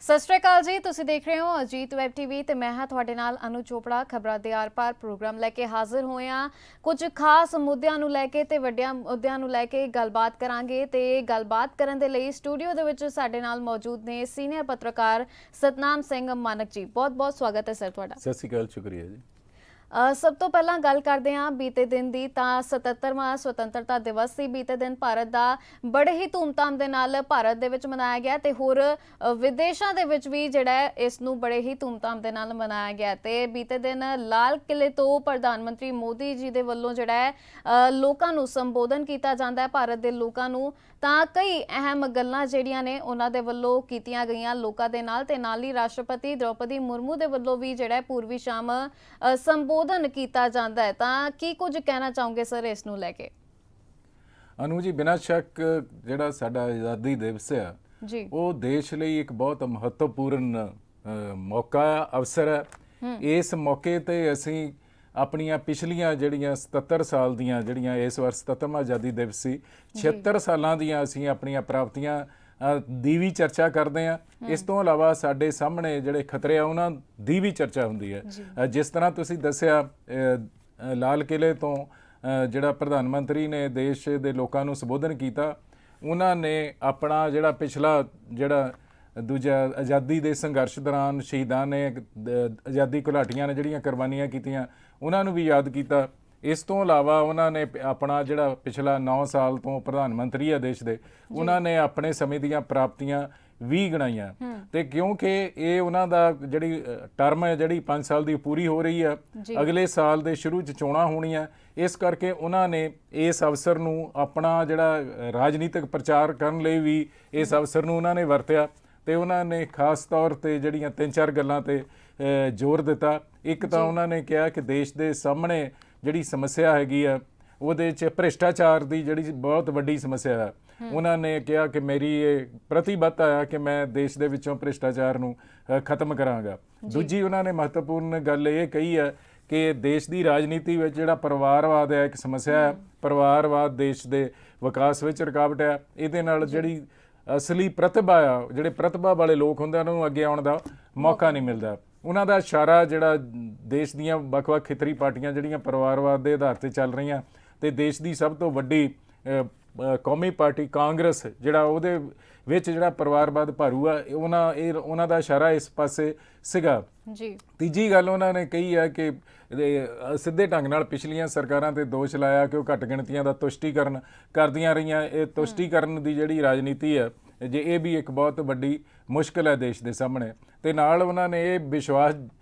ਸਤਿ ਸ਼੍ਰੀ ਅਕਾਲ ਜੀ। ਤੁਸੀਂ ਦੇਖ ਰਹੇ ਹੋ ਅਜੀਤ ਵੈਬ ਟੀਵੀ ਤੇ ਮੈਂ ਹਾਂ ਤੁਹਾਡੇ ਨਾਲ ਅਨੂ ਚੋਪੜਾ। ਖਬਰਾਂ ਦੇ ਆਰ-ਪਾਰ ਪ੍ਰੋਗਰਾਮ ਲੈ ਕੇ ਹਾਜ਼ਰ ਹੋਏ ਹਾਂ। ਕੁਝ ਖਾਸ ਮੁੱਦਿਆਂ ਨੂੰ ਲੈ ਕੇ ਤੇ ਵੱਡਿਆਂ ਮੁੱਦਿਆਂ ਨੂੰ ਲੈ ਕੇ ਗੱਲਬਾਤ ਕਰਾਂਗੇ ਤੇ ਗੱਲਬਾਤ ਕਰਨ ਦੇ ਲਈ ਸਟੂਡੀਓ ਦੇ ਵਿੱਚ ਸਾਡੇ ਨਾਲ ਮੌਜੂਦ ਨੇ ਸੀਨੀਅਰ ਪੱਤਰਕਾਰ ਸਤਨਾਮ ਸਿੰਘ ਮਾਨਕ ਜੀ। ਬਹੁਤ-ਬਹੁਤ ਸਵਾਗਤ ਹੈ ਸਰ ਤੁਹਾਡਾ। ਸਤਿ ਸ਼੍ਰੀ ਅਕਾਲ, ਸ਼ੁਕਰੀਆ ਜੀ। ਸਭ ਤੋਂ ਪਹਿਲਾਂ ਗੱਲ ਕਰਦੇ ਹਾਂ ਬੀਤੇ ਦਿਨ ਦੀ। ਤਾਂ 77ਵਾਂ ਸੁਤੰਤਰਤਾ ਦਿਵਸ ਸੀ। ਬੀਤੇ ਦਿਨ ਭਾਰਤ ਦਾ ਬੜੇ ਹੀ ਧੂਮਧਾਮ ਦੇ ਨਾਲ ਭਾਰਤ ਦੇ ਵਿੱਚ ਮਨਾਇਆ ਗਿਆ ਤੇ ਹੋਰ ਵਿਦੇਸ਼ਾਂ ਦੇ ਵਿੱਚ ਵੀ ਜਿਹੜਾ ਇਸ ਨੂੰ ਬੜੇ ਹੀ ਧੂਮਧਾਮ ਦੇ ਨਾਲ ਮਨਾਇਆ ਗਿਆ। ਤੇ ਬੀਤੇ ਦਿਨ ਲਾਲ ਕਿਲੇ ਤੋਂ ਪ੍ਰਧਾਨ ਮੰਤਰੀ ਮੋਦੀ ਜੀ ਦੇ ਵੱਲੋਂ ਜਿਹੜਾ ਹੈ ਲੋਕਾਂ ਨੂੰ ਸੰਬੋਧਨ ਕੀਤਾ ਜਾਂਦਾ ਹੈ, ਭਾਰਤ ਦੇ ਲੋਕਾਂ ਨੂੰ। ਤਾਂ ਕਈ ਅਹਿਮ ਗੱਲਾਂ ਜਿਹੜੀਆਂ ਨੇ ਉਹਨਾਂ ਦੇ ਵੱਲੋਂ ਕੀਤੀਆਂ ਗਈਆਂ ਲੋਕਾਂ ਦੇ ਨਾਲ ਤੇ ਨਾਲ ਹੀ ਰਾਸ਼ਟਰਪਤੀ ਦ੍ਰੌਪਦੀ ਮੁਰਮੂ ਦੇ ਵੱਲੋਂ ਵੀ ਜਿਹੜਾ ਪੂਰਬੀ ਸ਼ਾਮ ਸੰਬੋਧਨ ਕੀਤਾ ਜਾਂਦਾ ਹੈ। ਤਾਂ ਕੀ ਕੁਝ ਕਹਿਣਾ ਚਾਹੋਗੇ ਸਰ ਇਸ ਨੂੰ ਲੈ ਕੇ? ਅਨੂ ਜੀ, ਬਿਨਾਂ ਸ਼ੱਕ ਜਿਹੜਾ ਸਾਡਾ ਆਜ਼ਾਦੀ ਦਿਵਸ ਆ ਜੀ, ਉਹ ਦੇਸ਼ ਲਈ ਇੱਕ ਬਹੁਤ ਮਹੱਤਵਪੂਰਨ ਮੌਕਾ ਅਵਸਰ ਹੈ। ਇਸ ਮੌਕੇ ਤੇ ਅਸੀਂ ਆਪਣੀਆਂ ਪਿਛਲੀਆਂ ਜਿਹੜੀਆਂ 77 ਸਾਲ ਦੀਆਂ ਜਿਹੜੀਆਂ ਇਸ ਵਾਰ 77ਵਾਂ ਆਜ਼ਾਦੀ ਦਿਵਸ ਸੀ, 76 ਸਾਲਾਂ ਦੀਆਂ ਅਸੀਂ ਆਪਣੀਆਂ ਪ੍ਰਾਪਤੀਆਂ ਦੀ ਵੀ ਚਰਚਾ ਕਰਦੇ ਹਾਂ। ਇਸ ਤੋਂ ਇਲਾਵਾ ਸਾਡੇ ਸਾਹਮਣੇ ਜਿਹੜੇ ਖਤਰੇ ਆ ਉਹਨਾਂ ਦੀ ਵੀ ਚਰਚਾ ਹੁੰਦੀ ਹੈ। ਜਿਸ ਤਰ੍ਹਾਂ ਤੁਸੀਂ ਦੱਸਿਆ, ਲਾਲ ਕਿਲੇ ਤੋਂ ਜਿਹੜਾ ਪ੍ਰਧਾਨ ਮੰਤਰੀ ਨੇ ਦੇਸ਼ ਦੇ ਲੋਕਾਂ ਨੂੰ ਸੰਬੋਧਨ ਕੀਤਾ, ਉਹਨਾਂ ਨੇ ਆਪਣਾ ਜਿਹੜਾ ਪਿਛਲਾ ਜਿਹੜਾ ਦੂਜਾ ਆਜ਼ਾਦੀ ਦੇ ਸੰਘਰਸ਼ ਦੌਰਾਨ ਸ਼ਹੀਦਾਂ ਨੇ ਆਜ਼ਾਦੀ ਘੁਲਾਟੀਆਂ ਨੇ ਜਿਹੜੀਆਂ ਕੁਰਬਾਨੀਆਂ ਕੀਤੀਆਂ ਉਹਨਾਂ ਨੂੰ ਵੀ ਯਾਦ ਕੀਤਾ। ਇਸ ਤੋਂ ਇਲਾਵਾ ਉਹਨਾਂ ਨੇ ਆਪਣਾ ਜਿਹੜਾ ਪਿਛਲਾ 9 ਸਾਲ ਤੋਂ ਪ੍ਰਧਾਨ ਮੰਤਰੀ ਆ ਦੇਸ਼ ਦੇ, ਉਹਨਾਂ ਨੇ ਆਪਣੇ ਸਮੇਂ ਦੀਆਂ ਪ੍ਰਾਪਤੀਆਂ ਵੀ ਗਿਣਾਈਆਂ। ਤੇ ਕਿਉਂਕਿ ਇਹ ਉਹਨਾਂ ਦਾ ਜਿਹੜੀ ਟਰਮ ਹੈ ਜਿਹੜੀ 5 ਸਾਲ ਦੀ ਪੂਰੀ ਹੋ ਰਹੀ ਆ, ਅਗਲੇ ਸਾਲ ਦੇ ਸ਼ੁਰੂ 'ਚ ਚੋਣਾਂ ਹੋਣੀਆਂ, ਇਸ ਕਰਕੇ ਉਹਨਾਂ ਨੇ ਇਸ ਅਵਸਰ ਨੂੰ ਆਪਣਾ ਜਿਹੜਾ ਰਾਜਨੀਤਿਕ ਪ੍ਰਚਾਰ ਕਰਨ ਲਈ ਵੀ ਇਸ ਅਵਸਰ ਨੂੰ ਉਹਨਾਂ ਨੇ ਵਰਤਿਆ। ਤੇ ਉਹਨਾਂ ਨੇ ਖਾਸ ਤੌਰ ਤੇ ਜਿਹੜੀਆਂ 3-4 ਗੱਲਾਂ ਤੇ ਜ਼ੋਰ ਦਿੱਤਾ। ਇੱਕ ਤਾਂ ਉਹਨਾਂ ਨੇ ਕਿਹਾ ਕਿ ਦੇਸ਼ ਦੇ ਸਾਹਮਣੇ ਜਿਹੜੀ ਸਮੱਸਿਆ ਹੈਗੀ ਆ ਉਹਦੇ 'ਚ ਭ੍ਰਿਸ਼ਟਾਚਾਰ ਦੀ ਜਿਹੜੀ ਬਹੁਤ ਵੱਡੀ ਸਮੱਸਿਆ ਹੈ। ਉਹਨਾਂ ਨੇ ਕਿਹਾ ਕਿ ਮੇਰੀ ਇਹ ਪ੍ਰਤੀਬੱਧਤਾ ਆ ਕਿ ਮੈਂ ਦੇਸ਼ ਦੇ ਵਿੱਚੋਂ ਭ੍ਰਿਸ਼ਟਾਚਾਰ ਨੂੰ ਖਤਮ ਕਰਾਂਗਾ। ਦੂਜੀ ਉਹਨਾਂ ਨੇ ਮਹੱਤਵਪੂਰਨ ਗੱਲ ਇਹ ਕਹੀ ਹੈ ਕਿ ਦੇਸ਼ ਦੀ ਰਾਜਨੀਤੀ ਵਿੱਚ ਜਿਹੜਾ ਪਰਿਵਾਰਵਾਦ ਹੈ ਇੱਕ ਸਮੱਸਿਆ ਹੈ। ਪਰਿਵਾਰਵਾਦ ਦੇਸ਼ ਦੇ ਵਿਕਾਸ ਵਿੱਚ ਰੁਕਾਵਟ ਹੈ। ਇਹਦੇ ਨਾਲ ਜਿਹੜੀ ਅਸਲੀ ਪ੍ਰਤਿਭਾ ਆ, ਜਿਹੜੇ ਪ੍ਰਤਿਭਾ ਵਾਲੇ ਲੋਕ ਹੁੰਦੇ ਉਹਨਾਂ ਨੂੰ ਅੱਗੇ ਆਉਣ ਦਾ ਮੌਕਾ ਨਹੀਂ ਮਿਲਦਾ। ਉਹਨਾਂ ਦਾ ਇਸ਼ਾਰਾ ਜਿਹੜਾ ਦੇਸ਼ ਦੀਆਂ ਵੱਖ-ਵੱਖ ਖੇਤਰੀ ਪਾਰਟੀਆਂ ਜਿਹੜੀਆਂ ਪਰਿਵਾਰਵਾਦ ਦੇ ਆਧਾਰ ਤੇ ਚੱਲ ਰਹੀਆਂ ਤੇ ਦੇਸ਼ ਦੀ ਸਭ ਤੋਂ ਵੱਡੀ ਕੌਮੀ ਪਾਰਟੀ ਕਾਂਗਰਸ ਜਿਹੜਾ ਉਹਦੇ ਵਿੱਚ ਜਿਹੜਾ ਪਰਿਵਾਰਵਾਦ ਭਾਰੂ ਆ, ਉਹਨਾਂ ਦਾ ਇਸ਼ਾਰਾ ਇਸ ਪਾਸੇ ਸੀਗਾ। ਤੀਜੀ ਗੱਲ ਉਹਨਾਂ ਨੇ ਕਹੀ ਹੈ ਕਿ ਸਿੱਧੇ ਢੰਗ ਨਾਲ ਪਿਛਲੀਆਂ ਸਰਕਾਰਾਂ ਤੇ ਦੋਸ਼ ਲਾਇਆ ਕਿ ਉਹ ਘੱਟ ਗਿਣਤੀਆਂ ਦਾ ਤੁਸ਼ਟੀਕਰਨ ਕਰਦੀਆਂ ਰਹੀਆਂ। ਇਹ ਤੁਸ਼ਟੀਕਰਨ ਦੀ ਜਿਹੜੀ ਰਾਜਨੀਤੀ ਹੈ ਜੇ ਇਹ ਵੀ ਇੱਕ ਬਹੁਤ ਵੱਡੀ ਮੁਸ਼ਕਿਲ ਹੈ ਦੇਸ਼ ਦੇ ਸਾਹਮਣੇ। ਤੇ ਨਾਲ ਉਹਨਾਂ ਨੇ ਇਹ ਵਿਸ਼ਵਾਸ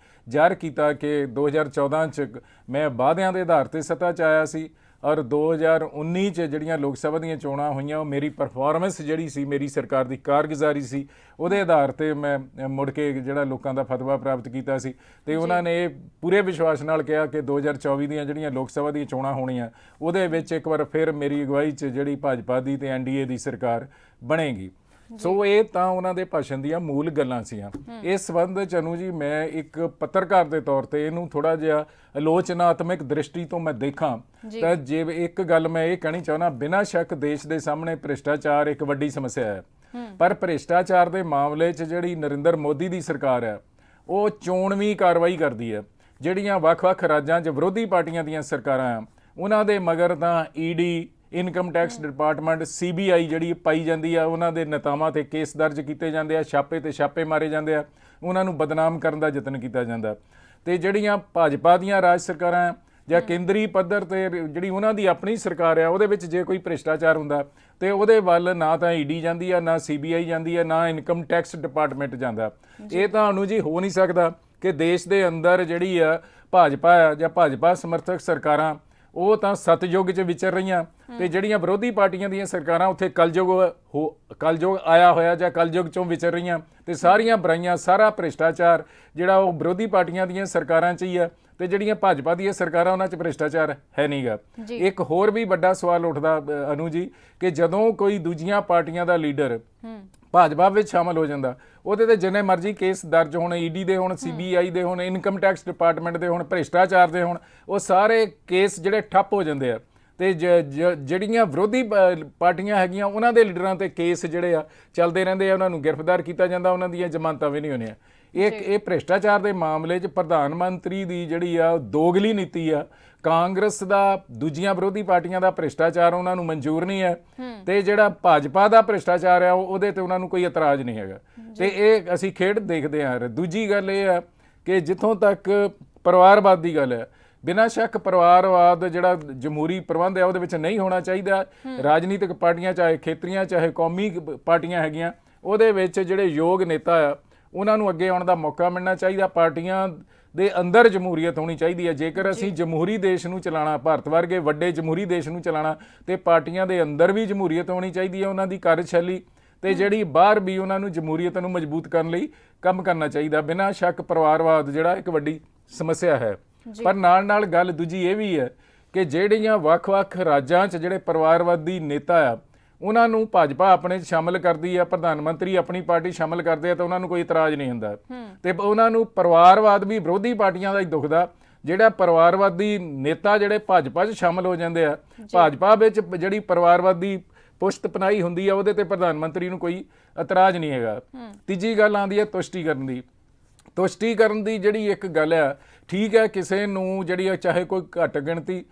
ਜ਼ਾਹਰ ਕੀਤਾ ਕਿ 2014 'ਚ ਮੈਂ ਵਾਅਦਿਆਂ ਦੇ ਆਧਾਰ ਤੇ ਸੱਤਾ 'ਚ ਆਇਆ ਸੀ ਔਰ 2019 'ਚ ਜਿਹੜੀਆਂ ਲੋਕ ਸਭਾ ਦੀਆਂ ਚੋਣਾਂ ਹੋਈਆਂ ਉਹ ਮੇਰੀ ਪਰਫਾਰਮੈਂਸ ਜਿਹੜੀ ਸੀ, ਮੇਰੀ ਸਰਕਾਰ ਦੀ ਕਾਰਗੁਜ਼ਾਰੀ ਸੀ, ਉਹਦੇ ਆਧਾਰ ਤੇ ਮੈਂ ਮੁੜ ਕੇ ਜਿਹੜਾ ਲੋਕਾਂ ਦਾ ਫਤਵਾ ਪ੍ਰਾਪਤ ਕੀਤਾ ਸੀ। ਤੇ ਉਹਨਾਂ ਨੇ ਇਹ ਪੂਰੇ ਵਿਸ਼ਵਾਸ ਨਾਲ ਕਿਹਾ ਕਿ 2024 ਦੀਆਂ ਜਿਹੜੀਆਂ ਲੋਕ ਸਭਾ ਦੀਆਂ ਚੋਣਾਂ ਹੋਣੀਆਂ ਉਹਦੇ ਵਿੱਚ ਇੱਕ ਵਾਰ ਫਿਰ ਮੇਰੀ ਅਗਵਾਈ 'ਚ ਜਿਹੜੀ ਭਾਜਪਾ ਦੀ ਤੇ ਐਨਡੀਏ ਦੀ ਸਰਕਾਰ ਬਣੇਗੀ। ਸੋ ਇਹ ਤਾਂ ਉਹਨਾਂ ਦੇ ਭਾਸ਼ਣ ਦੀਆਂ ਮੂਲ ਗੱਲਾਂ ਸੀਆਂ। ਇਸ ਸੰਬੰਧ 'ਚ ਅਨੂ ਜੀ, ਮੈਂ ਇੱਕ ਪੱਤਰਕਾਰ ਦੇ ਤੌਰ ਤੇ ਇਹਨੂੰ ਥੋੜਾ ਜਿਹਾ ਆਲੋਚਨਾਤਮਕ ਦ੍ਰਿਸ਼ਟੀ ਤੋਂ ਮੈਂ ਦੇਖਾਂ ਤਾਂ ਜੇ ਇੱਕ ਗੱਲ ਮੈਂ ਇਹ ਕਹਿਣੀ ਚਾਹੁੰਦਾ, ਬਿਨਾਂ ਸ਼ੱਕ ਦੇਸ਼ ਦੇ ਸਾਹਮਣੇ ਭ੍ਰਿਸ਼ਟਾਚਾਰ ਇੱਕ ਵੱਡੀ ਸਮੱਸਿਆ ਹੈ। ਪਰ ਭ੍ਰਿਸ਼ਟਾਚਾਰ ਦੇ ਮਾਮਲੇ 'ਚ ਜਿਹੜੀ ਨਰਿੰਦਰ ਮੋਦੀ ਦੀ ਸਰਕਾਰ ਹੈ ਉਹ ਚੋਣਵੀਂ ਕਾਰਵਾਈ ਕਰਦੀ ਹੈ। ਜਿਹੜੀਆਂ ਵੱਖ-ਵੱਖ ਰਾਜਾਂ 'ਚ ਵਿਰੋਧੀ ਪਾਰਟੀਆਂ ਦੀਆਂ ਸਰਕਾਰਾਂ ਆ ਉਹਨਾਂ ਦੇ ਮਗਰ ਤਾਂ ED, income tax department, CBI ਜਿਹੜੀ ਪਾਈ ਜਾਂਦੀ ਆ, ਉਹਨਾਂ ਦੇ ਨੇਤਾਵਾਂ ਤੇ ਕੇਸ ਦਰਜ ਕੀਤੇ ਜਾਂਦੇ ਆ, ਛਾਪੇ ਤੇ ਛਾਪੇ ਮਾਰੇ ਜਾਂਦੇ ਆ, ਉਹਨਾਂ ਨੂੰ ਬਦਨਾਮ ਕਰਨ ਦਾ ਯਤਨ ਕੀਤਾ ਜਾਂਦਾ। ਤੇ ਜਿਹੜੀਆਂ ਭਾਜਪਾ ਦੀਆਂ ਰਾਜ ਸਰਕਾਰਾਂ ਜਾਂ ਕੇਂਦਰੀ ਪੱਧਰ ਤੇ ਜਿਹੜੀ ਉਹਨਾਂ ਦੀ ਆਪਣੀ ਸਰਕਾਰ ਆ ਉਹਦੇ ਵਿੱਚ ਜੇ ਕੋਈ ਭ੍ਰਿਸ਼ਟਾਚਾਰ ਹੁੰਦਾ ਤੇ ਉਹਦੇ ਵੱਲ ਨਾ ਤਾਂ ਈਡੀ ਜਾਂਦੀ ਆ, ਨਾ CBI ਜਾਂਦੀ ਆ, ਨਾ ਇਨਕਮ ਟੈਕਸ ਡਿਪਾਰਟਮੈਂਟ ਜਾਂਦਾ। ਇਹ ਤਾਂ ਅਨੂ ਜੀ ਹੋ ਨਹੀਂ ਸਕਦਾ ਕਿ ਦੇਸ਼ ਦੇ ਅੰਦਰ ਜਿਹੜੀ ਆ ਭਾਜਪਾ ਆ ਜਾਂ ਭਾਜਪਾ ਸਮਰਥਕ ਸਰਕਾਰਾਂ ਉਹ ਤਾਂ ਸਤਯੁੱਗ 'ਚ ਵਿਚਰ ਰਹੀਆਂ ਤੇ ਜਿਹੜੀਆਂ ਵਿਰੋਧੀ ਪਾਰਟੀਆਂ ਦੀਆਂ ਸਰਕਾਰਾਂ ਉੱਥੇ ਕਲਯੁਗ ਆਇਆ ਹੋਇਆ ਜਾਂ ਕਲਯੁਗ 'ਚੋਂ ਵਿਚਰ ਰਹੀਆਂ ਤੇ ਸਾਰੀਆਂ ਬੁਰਾਈਆਂ, ਸਾਰਾ ਭ੍ਰਿਸ਼ਟਾਚਾਰ ਜਿਹੜਾ ਉਹ ਵਿਰੋਧੀ ਪਾਰਟੀਆਂ ਦੀਆਂ ਸਰਕਾਰਾਂ 'ਚ ਹੀ ਆ ਤੇ ਜਿਹੜੀਆਂ ਭਾਜਪਾ ਦੀਆਂ ਸਰਕਾਰਾਂ ਉਹਨਾਂ 'ਚ ਭ੍ਰਿਸ਼ਟਾਚਾਰ ਹੈ ਨਹੀਂਗਾ। ਇੱਕ ਹੋਰ ਵੀ ਵੱਡਾ ਸਵਾਲ ਉੱਠਦਾ ਅਨੂ ਜੀ ਕਿ ਜਦੋਂ ਕੋਈ ਦੂਜੀਆਂ ਪਾਰਟੀਆਂ ਦਾ ਲੀਡਰ ਭਾਜਪਾ ਵਿੱਚ ਸ਼ਾਮਲ ਹੋ ਜਾਂਦਾ ਉਹਦੇ ਤੇ ਜਿੰਨੇ ਮਰਜ਼ੀ ਕੇਸ ਦਰਜ ਹੋਣ, ਈਡੀ ਦੇ ਹੋਣ, CBI ਦੇ ਹੋਣ, ਇਨਕਮ ਟੈਕਸ ਡਿਪਾਰਟਮੈਂਟ ਦੇ ਹੋਣ, ਭ੍ਰਿਸ਼ਟਾਚਾਰ ਦੇ ਹੋਣ, ਉਹ ਸਾਰੇ ਕੇਸ ਜਿਹੜੇ ਠੱਪ ਹੋ ਜਾਂਦੇ ਆ। ਤੇ ਜਿਹੜੀਆਂ ਵਿਰੋਧੀ ਪਾਰਟੀਆਂ ਹੈਗੀਆਂ ਉਹਨਾਂ ਦੇ ਲੀਡਰਾਂ ਤੇ ਕੇਸ ਜਿਹੜੇ ਆ ਚੱਲਦੇ ਰਹਿੰਦੇ ਆ, ਉਹਨਾਂ ਨੂੰ ਗ੍ਰਿਫਤਾਰ ਕੀਤਾ ਜਾਂਦਾ, ਉਹਨਾਂ ਦੀਆਂ ਜ਼ਮਾਨਤਾਂ ਵੀ ਨਹੀਂ ਹੋਣੀਆਂ। ਇਹ ਭ੍ਰਿਸ਼ਟਾਚਾਰ ਦੇ ਮਾਮਲੇ 'ਚ ਪ੍ਰਧਾਨ ਮੰਤਰੀ ਦੀ ਜਿਹੜੀ ਆ ਦੋਗਲੀ ਨੀਤੀ ਆ, ਕਾਂਗਰਸ ਦਾ ਦੂਜੀਆਂ ਵਿਰੋਧੀ ਪਾਰਟੀਆਂ ਦਾ ਭ੍ਰਿਸ਼ਟਾਚਾਰ ਉਹਨਾਂ ਨੂੰ ਮਨਜ਼ੂਰ ਨਹੀਂ ਹੈ, ਤੇ ਜਿਹੜਾ ਭਾਜਪਾ ਦਾ ਭ੍ਰਿਸ਼ਟਾਚਾਰ ਆ ਉਹਦੇ ਤੇ ਉਹਨਾਂ ਨੂੰ ਕੋਈ ਇਤਰਾਜ਼ ਨਹੀਂ ਹੈਗਾ। ਤੇ ਇਹ ਅਸੀਂ ਖੇਡ ਦੇਖਦੇ ਆ। ਦੂਜੀ ਗੱਲ ਇਹ ਆ ਕਿ ਜਿੱਥੋਂ ਤੱਕ ਪਰਿਵਾਰਵਾਦ ਦੀ ਗੱਲ ਹੈ, ਬਿਨਾਂ ਸ਼ੱਕ ਪਰਿਵਾਰਵਾਦ ਜਿਹੜਾ ਜਮਹੂਰੀ ਪ੍ਰਬੰਧ ਹੈ ਉਹਦੇ ਵਿੱਚ ਨਹੀਂ ਹੋਣਾ ਚਾਹੀਦਾ। ਰਾਜਨੀਤਿਕ ਪਾਰਟੀਆਂ ਚਾਹੇ ਖੇਤਰੀਆਂ ਚਾਹੇ ਕੌਮੀ ਪਾਰਟੀਆਂ ਹੈਗੀਆਂ, ਉਹਦੇ ਵਿੱਚ ਜਿਹੜੇ ਯੋਗ ਨੇਤਾ ਆ ਉਹਨਾਂ ਨੂੰ ਅੱਗੇ ਆਉਣ ਦਾ ਮੌਕਾ ਮਿਲਣਾ ਚਾਹੀਦਾ। ਪਾਰਟੀਆਂ ਦੇ ਅੰਦਰ ਜਮਹੂਰੀਅਤ ਹੋਣੀ ਚਾਹੀਦੀ ਹੈ। ਜੇਕਰ ਅਸੀਂ ਜਮਹੂਰੀ ਦੇਸ਼ ਨੂੰ ਚਲਾਉਣਾ, ਭਾਰਤ ਵਰਗੇ ਵੱਡੇ ਜਮਹੂਰੀ ਦੇਸ਼ ਨੂੰ ਚਲਾਉਣਾ, ਤੇ ਪਾਰਟੀਆਂ ਦੇ ਅੰਦਰ ਵੀ ਜਮਹੂਰੀਅਤ ਹੋਣੀ ਚਾਹੀਦੀ ਹੈ, ਉਹਨਾਂ ਦੀ ਕਾਰਜਸ਼ੈਲੀ, ਤੇ ਜਿਹੜੀ ਬਾਹਰ ਵੀ ਉਹਨਾਂ ਨੂੰ ਜਮਹੂਰੀਅਤ ਨੂੰ ਮਜ਼ਬੂਤ ਕਰਨ ਲਈ ਕੰਮ ਕਰਨਾ ਚਾਹੀਦਾ। ਬਿਨਾਂ ਸ਼ੱਕ ਪਰਿਵਾਰਵਾਦ ਜਿਹੜਾ ਇੱਕ ਵੱਡੀ ਸਮੱਸਿਆ ਹੈ। ਪਰ ਨਾਲ ਨਾਲ ਗੱਲ ਦੂਜੀ ਇਹ ਵੀ ਹੈ ਕਿ ਜਿਹੜੀਆਂ ਵੱਖ-ਵੱਖ ਰਾਜਾਂ 'ਚ ਜਿਹੜੇ ਪਰਿਵਾਰਵਾਦੀ ਨੇਤਾ ਆ ਉਹਨਾਂ ਨੂੰ ਭਾਜਪਾ ਆਪਣੇ 'ਚ ਸ਼ਾਮਲ ਕਰਦੀ ਆ, ਪ੍ਰਧਾਨ ਮੰਤਰੀ ਆਪਣੀ ਪਾਰਟੀ ਸ਼ਾਮਲ ਕਰਦੇ ਆ, ਤਾਂ ਉਹਨਾਂ ਨੂੰ ਕੋਈ ਇਤਰਾਜ਼ ਨਹੀਂ ਹੁੰਦਾ। ਤੇ ਉਹਨਾਂ ਨੂੰ ਪਰਿਵਾਰਵਾਦ ਵੀ ਵਿਰੋਧੀ ਪਾਰਟੀਆਂ ਦਾ ਹੀ ਦੁਖਦਾ। ਜਿਹੜਾ ਪਰਿਵਾਰਵਾਦੀ ਨੇਤਾ ਜਿਹੜੇ ਭਾਜਪਾ 'ਚ ਸ਼ਾਮਲ ਹੋ ਜਾਂਦੇ ਆ, ਭਾਜਪਾ ਵਿੱਚ ਜਿਹੜੀ ਪਰਿਵਾਰਵਾਦੀ ਪੁਸ਼ਤ ਪਨਾਈ ਹੁੰਦੀ ਆ ਉਹਦੇ ਤੇ ਪ੍ਰਧਾਨ ਮੰਤਰੀ ਨੂੰ ਕੋਈ ਇਤਰਾਜ਼ ਨਹੀਂ ਹੈਗਾ। ਤੀਜੀ ਗੱਲ ਆਉਂਦੀ ਹੈ ਤੁਸ਼ਟੀਕਰਨ ਦੀ। ਤੁਸ਼ਟੀਕਰਨ ਦੀ ਜਿਹੜੀ ਇੱਕ ਗੱਲ ਆ, ਠੀਕ ਹੈ, ਕਿਸੇ ਨੂੰ ਜਿਹੜੀ ਚਾਹੇ ਕੋਈ ਘੱਟ ਗਿਣਤੀ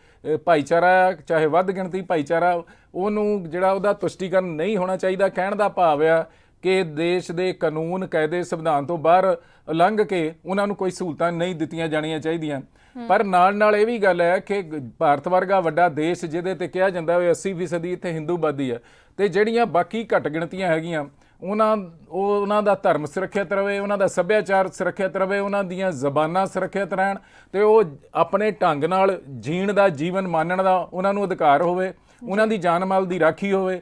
ਭਾਈਚਾਰਾ ਆ ਚਾਹੇ ਵੱਧ ਗਿਣਤੀ ਭਾਈਚਾਰਾ, ਉਹਨੂੰ ਜਿਹੜਾ ਉਹਦਾ ਤੁਸ਼ਟੀਕਰਨ ਨਹੀਂ ਹੋਣਾ ਚਾਹੀਦਾ। ਕਹਿਣ ਦਾ ਭਾਵ ਆ ਕਿ ਦੇਸ਼ ਦੇ ਕਾਨੂੰਨ ਕਾਇਦੇ ਸੰਵਿਧਾਨ ਤੋਂ ਬਾਹਰ ਲੰਘ ਕੇ ਉਹਨਾਂ ਨੂੰ ਕੋਈ ਸਹੂਲਤਾਂ ਨਹੀਂ ਦਿੱਤੀਆਂ ਜਾਣੀਆਂ ਚਾਹੀਦੀਆਂ। ਪਰ ਨਾਲ ਨਾਲ ਇਹ ਵੀ ਗੱਲ ਹੈ ਕਿ ਭਾਰਤ ਵਰਗਾ ਵੱਡਾ ਦੇਸ਼ ਜਿਹਦੇ ਤੇ ਕਿਹਾ ਜਾਂਦਾ ਵੀ 80% ਇੱਥੇ ਹਿੰਦੂਵਾਦੀ ਆ, ਤੇ ਜਿਹੜੀਆਂ ਬਾਕੀ ਘੱਟ ਗਿਣਤੀਆਂ ਹੈਗੀਆਂ ਉਹਨਾਂ ਦਾ ਧਰਮ ਸੁਰੱਖਿਅਤ ਰਵੇ, ਉਹਨਾਂ ਦਾ ਸੱਭਿਆਚਾਰ ਸੁਰੱਖਿਅਤ ਰਵੇ, ਉਹਨਾਂ ਦੀਆਂ ਜ਼ਬਾਨਾਂ ਸੁਰੱਖਿਅਤ ਰਹਿਣ, ਤੇ ਉਹ ਆਪਣੇ ਢੰਗ ਨਾਲ ਜੀਣ ਦਾ, ਜੀਵਨ ਮਾਨਣ ਦਾ ਉਹਨਾਂ ਨੂੰ ਅਧਿਕਾਰ ਹੋਵੇ, ਉਹਨਾਂ ਦੀ ਜਾਨ ਮਾਲ ਦੀ ਰਾਖੀ ਹੋਵੇ,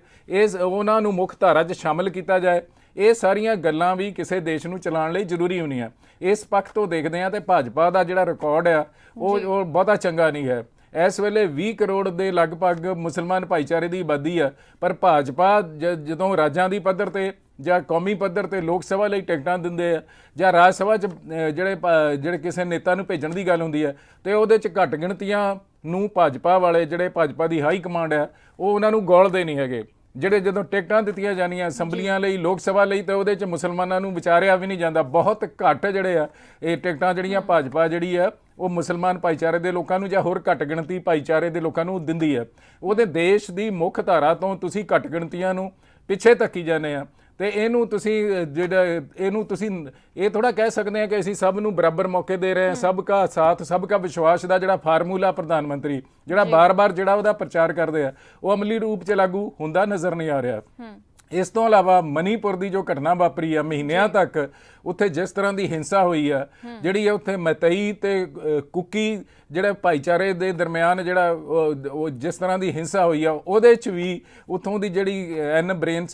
ਉਹਨਾਂ ਨੂੰ ਮੁੱਖ ਧਾਰਾ 'ਚ ਸ਼ਾਮਲ ਕੀਤਾ ਜਾਏ। ਇਹ ਸਾਰੀਆਂ ਗੱਲਾਂ ਵੀ ਕਿਸੇ ਦੇਸ਼ ਨੂੰ ਚਲਾਉਣ ਲਈ ਜ਼ਰੂਰੀ ਹੁੰਦੀਆਂ। ਇਸ ਪੱਖ ਤੋਂ ਦੇਖਦੇ ਹਾਂ ਤੇ ਭਾਜਪਾ ਦਾ ਜਿਹੜਾ ਰਿਕਾਰਡ ਆ ਉਹ ਬਹੁਤਾ ਚੰਗਾ ਨਹੀਂ ਹੈ। ਇਸ ਵੇਲੇ 20 ਕਰੋੜ ਦੇ ਲਗਭਗ ਮੁਸਲਮਾਨ ਭਾਈਚਾਰੇ ਦੀ ਆਬਾਦੀ ਆ, ਪਰ ਭਾਜਪਾ ਜਦੋਂ ਰਾਜਾਂ ਦੀ ਪੱਧਰ ਤੇ ਜਾਂ ਕੌਮੀ ਪੱਧਰ ਤੇ ਲੋਕ ਸਭਾ ਲਈ ਟਿਕਟਾਂ ਦਿੰਦੇ ਆ ਜਾਂ ਰਾਜ ਸਭਾ 'ਚ ਜਿਹੜੇ ਕਿਸੇ ਨੇਤਾ ਨੂੰ ਭੇਜਣ ਦੀ ਗੱਲ ਹੁੰਦੀ ਹੈ, ਤੇ ਉਹਦੇ 'ਚ ਘੱਟ ਗਿਣਤੀਆਂ ਨੂੰ ਭਾਜਪਾ ਵਾਲੇ ਜਿਹੜੇ ਭਾਜਪਾ ਦੀ ਹਾਈ ਕਮਾਂਡ ਆ ਉਹ ਉਹਨਾਂ ਨੂੰ ਗੌਲਦੇ ਨਹੀਂ ਹੈਗੇ। ਜਿਹੜੇ ਜਦੋਂ ਟਿਕਟਾਂ ਦਿੱਤੀਆਂ ਜਾਂਦੀਆਂ ਅਸੈਂਬਲੀਆਂ ਲਈ, ਲੋਕ ਸਭਾ ਲਈ, ਤਾਂ ਉਹਦੇ 'ਚ ਮੁਸਲਮਾਨਾਂ ਨੂੰ ਵਿਚਾਰਿਆ ਵੀ ਨਹੀਂ ਜਾਂਦਾ। ਬਹੁਤ ਘੱਟ ਜਿਹੜੇ ਆ ਇਹ ਟਿਕਟਾਂ ਜਿਹੜੀਆਂ ਭਾਜਪਾ ਜਿਹੜੀ ਆ ਉਹ ਮੁਸਲਮਾਨ ਭਾਈਚਾਰੇ ਦੇ ਲੋਕਾਂ ਨੂੰ ਜਾਂ ਹੋਰ ਘੱਟ ਗਿਣਤੀ ਭਾਈਚਾਰੇ ਦੇ ਲੋਕਾਂ ਨੂੰ ਦਿੰਦੀ ਹੈ। ਉਹਦੇ ਦੇਸ਼ ਦੀ ਮੁੱਖ ਧਾਰਾ ਤੋਂ ਤੁਸੀਂ ਘੱਟ ਗਿਣਤੀਆਂ ਨੂੰ ਪਿੱਛੇ ਧੱਕੀ ਜਾਂਦੇ ਆ। ਤੇ ਇਹਨੂੰ ਤੁਸੀਂ ਇਹ ਥੋੜਾ ਕਹਿ ਸਕਦੇ ਆ ਕਿ ਅਸੀਂ ਸਭ ਨੂੰ ਬਰਾਬਰ ਮੌਕੇ ਦੇ ਰਹੇ ਹਾਂ। ਸਭ ਕਾ ਸਾਥ ਸਭ ਕਾ ਵਿਸ਼ਵਾਸ ਦਾ ਜਿਹੜਾ ਫਾਰਮੂਲਾ ਪ੍ਰਧਾਨ ਮੰਤਰੀ ਜਿਹੜਾ ਬਾਰ-ਬਾਰ ਜਿਹੜਾ ਉਹਦਾ ਪ੍ਰਚਾਰ ਕਰਦੇ ਆ, ਉਹ ਅਮਲੀ ਰੂਪ 'ਚ ਲਾਗੂ ਹੁੰਦਾ ਨਜ਼ਰ ਨਹੀਂ ਆ ਰਿਹਾ। ਇਸ ਤੋਂ ਇਲਾਵਾ ਮਨੀਪੁਰ ਦੀ ਜੋ ਘਟਨਾ ਵਾਪਰੀ ਆ, ਮਹੀਨਿਆਂ ਤੱਕ ਉੱਥੇ ਜਿਸ ਤਰ੍ਹਾਂ ਦੀ ਹਿੰਸਾ ਹੋਈ ਆ, ਜਿਹੜੀ ਆ ਉੱਥੇ ਮਤਈ ਤੇ ਕੁਕੀ ਜਿਹੜੇ ਭਾਈਚਾਰੇ ਦੇ ਦਰਮਿਆਨ ਜਿਹੜਾ ਉਹ ਜਿਸ ਤਰ੍ਹਾਂ ਦੀ ਹਿੰਸਾ ਹੋਈ ਆ, ਉਹਦੇ 'ਚ ਵੀ ਉੱਥੋਂ ਦੀ ਜਿਹੜੀ ਬਰੇਨ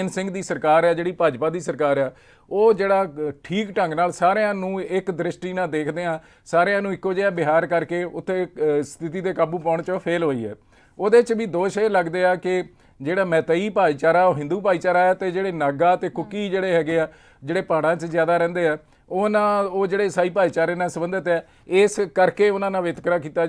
ਸਿੰਘ ਦੀ ਸਰਕਾਰ ਆ, ਜਿਹੜੀ ਭਾਜਪਾ ਦੀ ਸਰਕਾਰ ਆ, ਉਹ ਜਿਹੜਾ ਠੀਕ ਢੰਗ ਨਾਲ ਸਾਰਿਆਂ ਨੂੰ ਇੱਕ ਦ੍ਰਿਸ਼ਟੀ ਨਾਲ ਦੇਖਦੇ ਆ, ਸਾਰਿਆਂ ਨੂੰ ਇੱਕੋ ਜਿਹਾ ਵਿਹਾਰ ਕਰਕੇ ਉੱਥੇ ਸਥਿਤੀ 'ਤੇ ਕਾਬੂ ਪਾਉਣ 'ਚ ਫੇਲ ਹੋਈ ਹੈ। ਉਹਦੇ 'ਚ ਵੀ ਦੋਸ਼ ਇਹ ਲੱਗਦੇ ਆ ਕਿ ਜਿਹੜਾ ਮੈਤਈ ਭਾਈਚਾਰਾ ਉਹ ਹਿੰਦੂ ਭਾਈਚਾਰਾ ਹੈ, ਤੇ ਜਿਹੜੇ ਨਾਗਾ ਤੇ ਕੁਕੀ ਜਿਹੜੇ ਹੈਗੇ ਆ, ਜਿਹੜੇ ਪਹਾੜਾਂ 'ਚ ਜ਼ਿਆਦਾ ਰਹਿੰਦੇ ਆ, ਉਹ ਜਿਹੜੇ ਈਸਾਈ ਭਾਈਚਾਰੇ ਨਾਲ ਸੰਬੰਧਿਤ ਹੈ, ਇਸ ਕਰਕੇ ਉਹਨਾਂ ਨਾਲ ਵਿਤਕਰਾ ਕੀਤਾ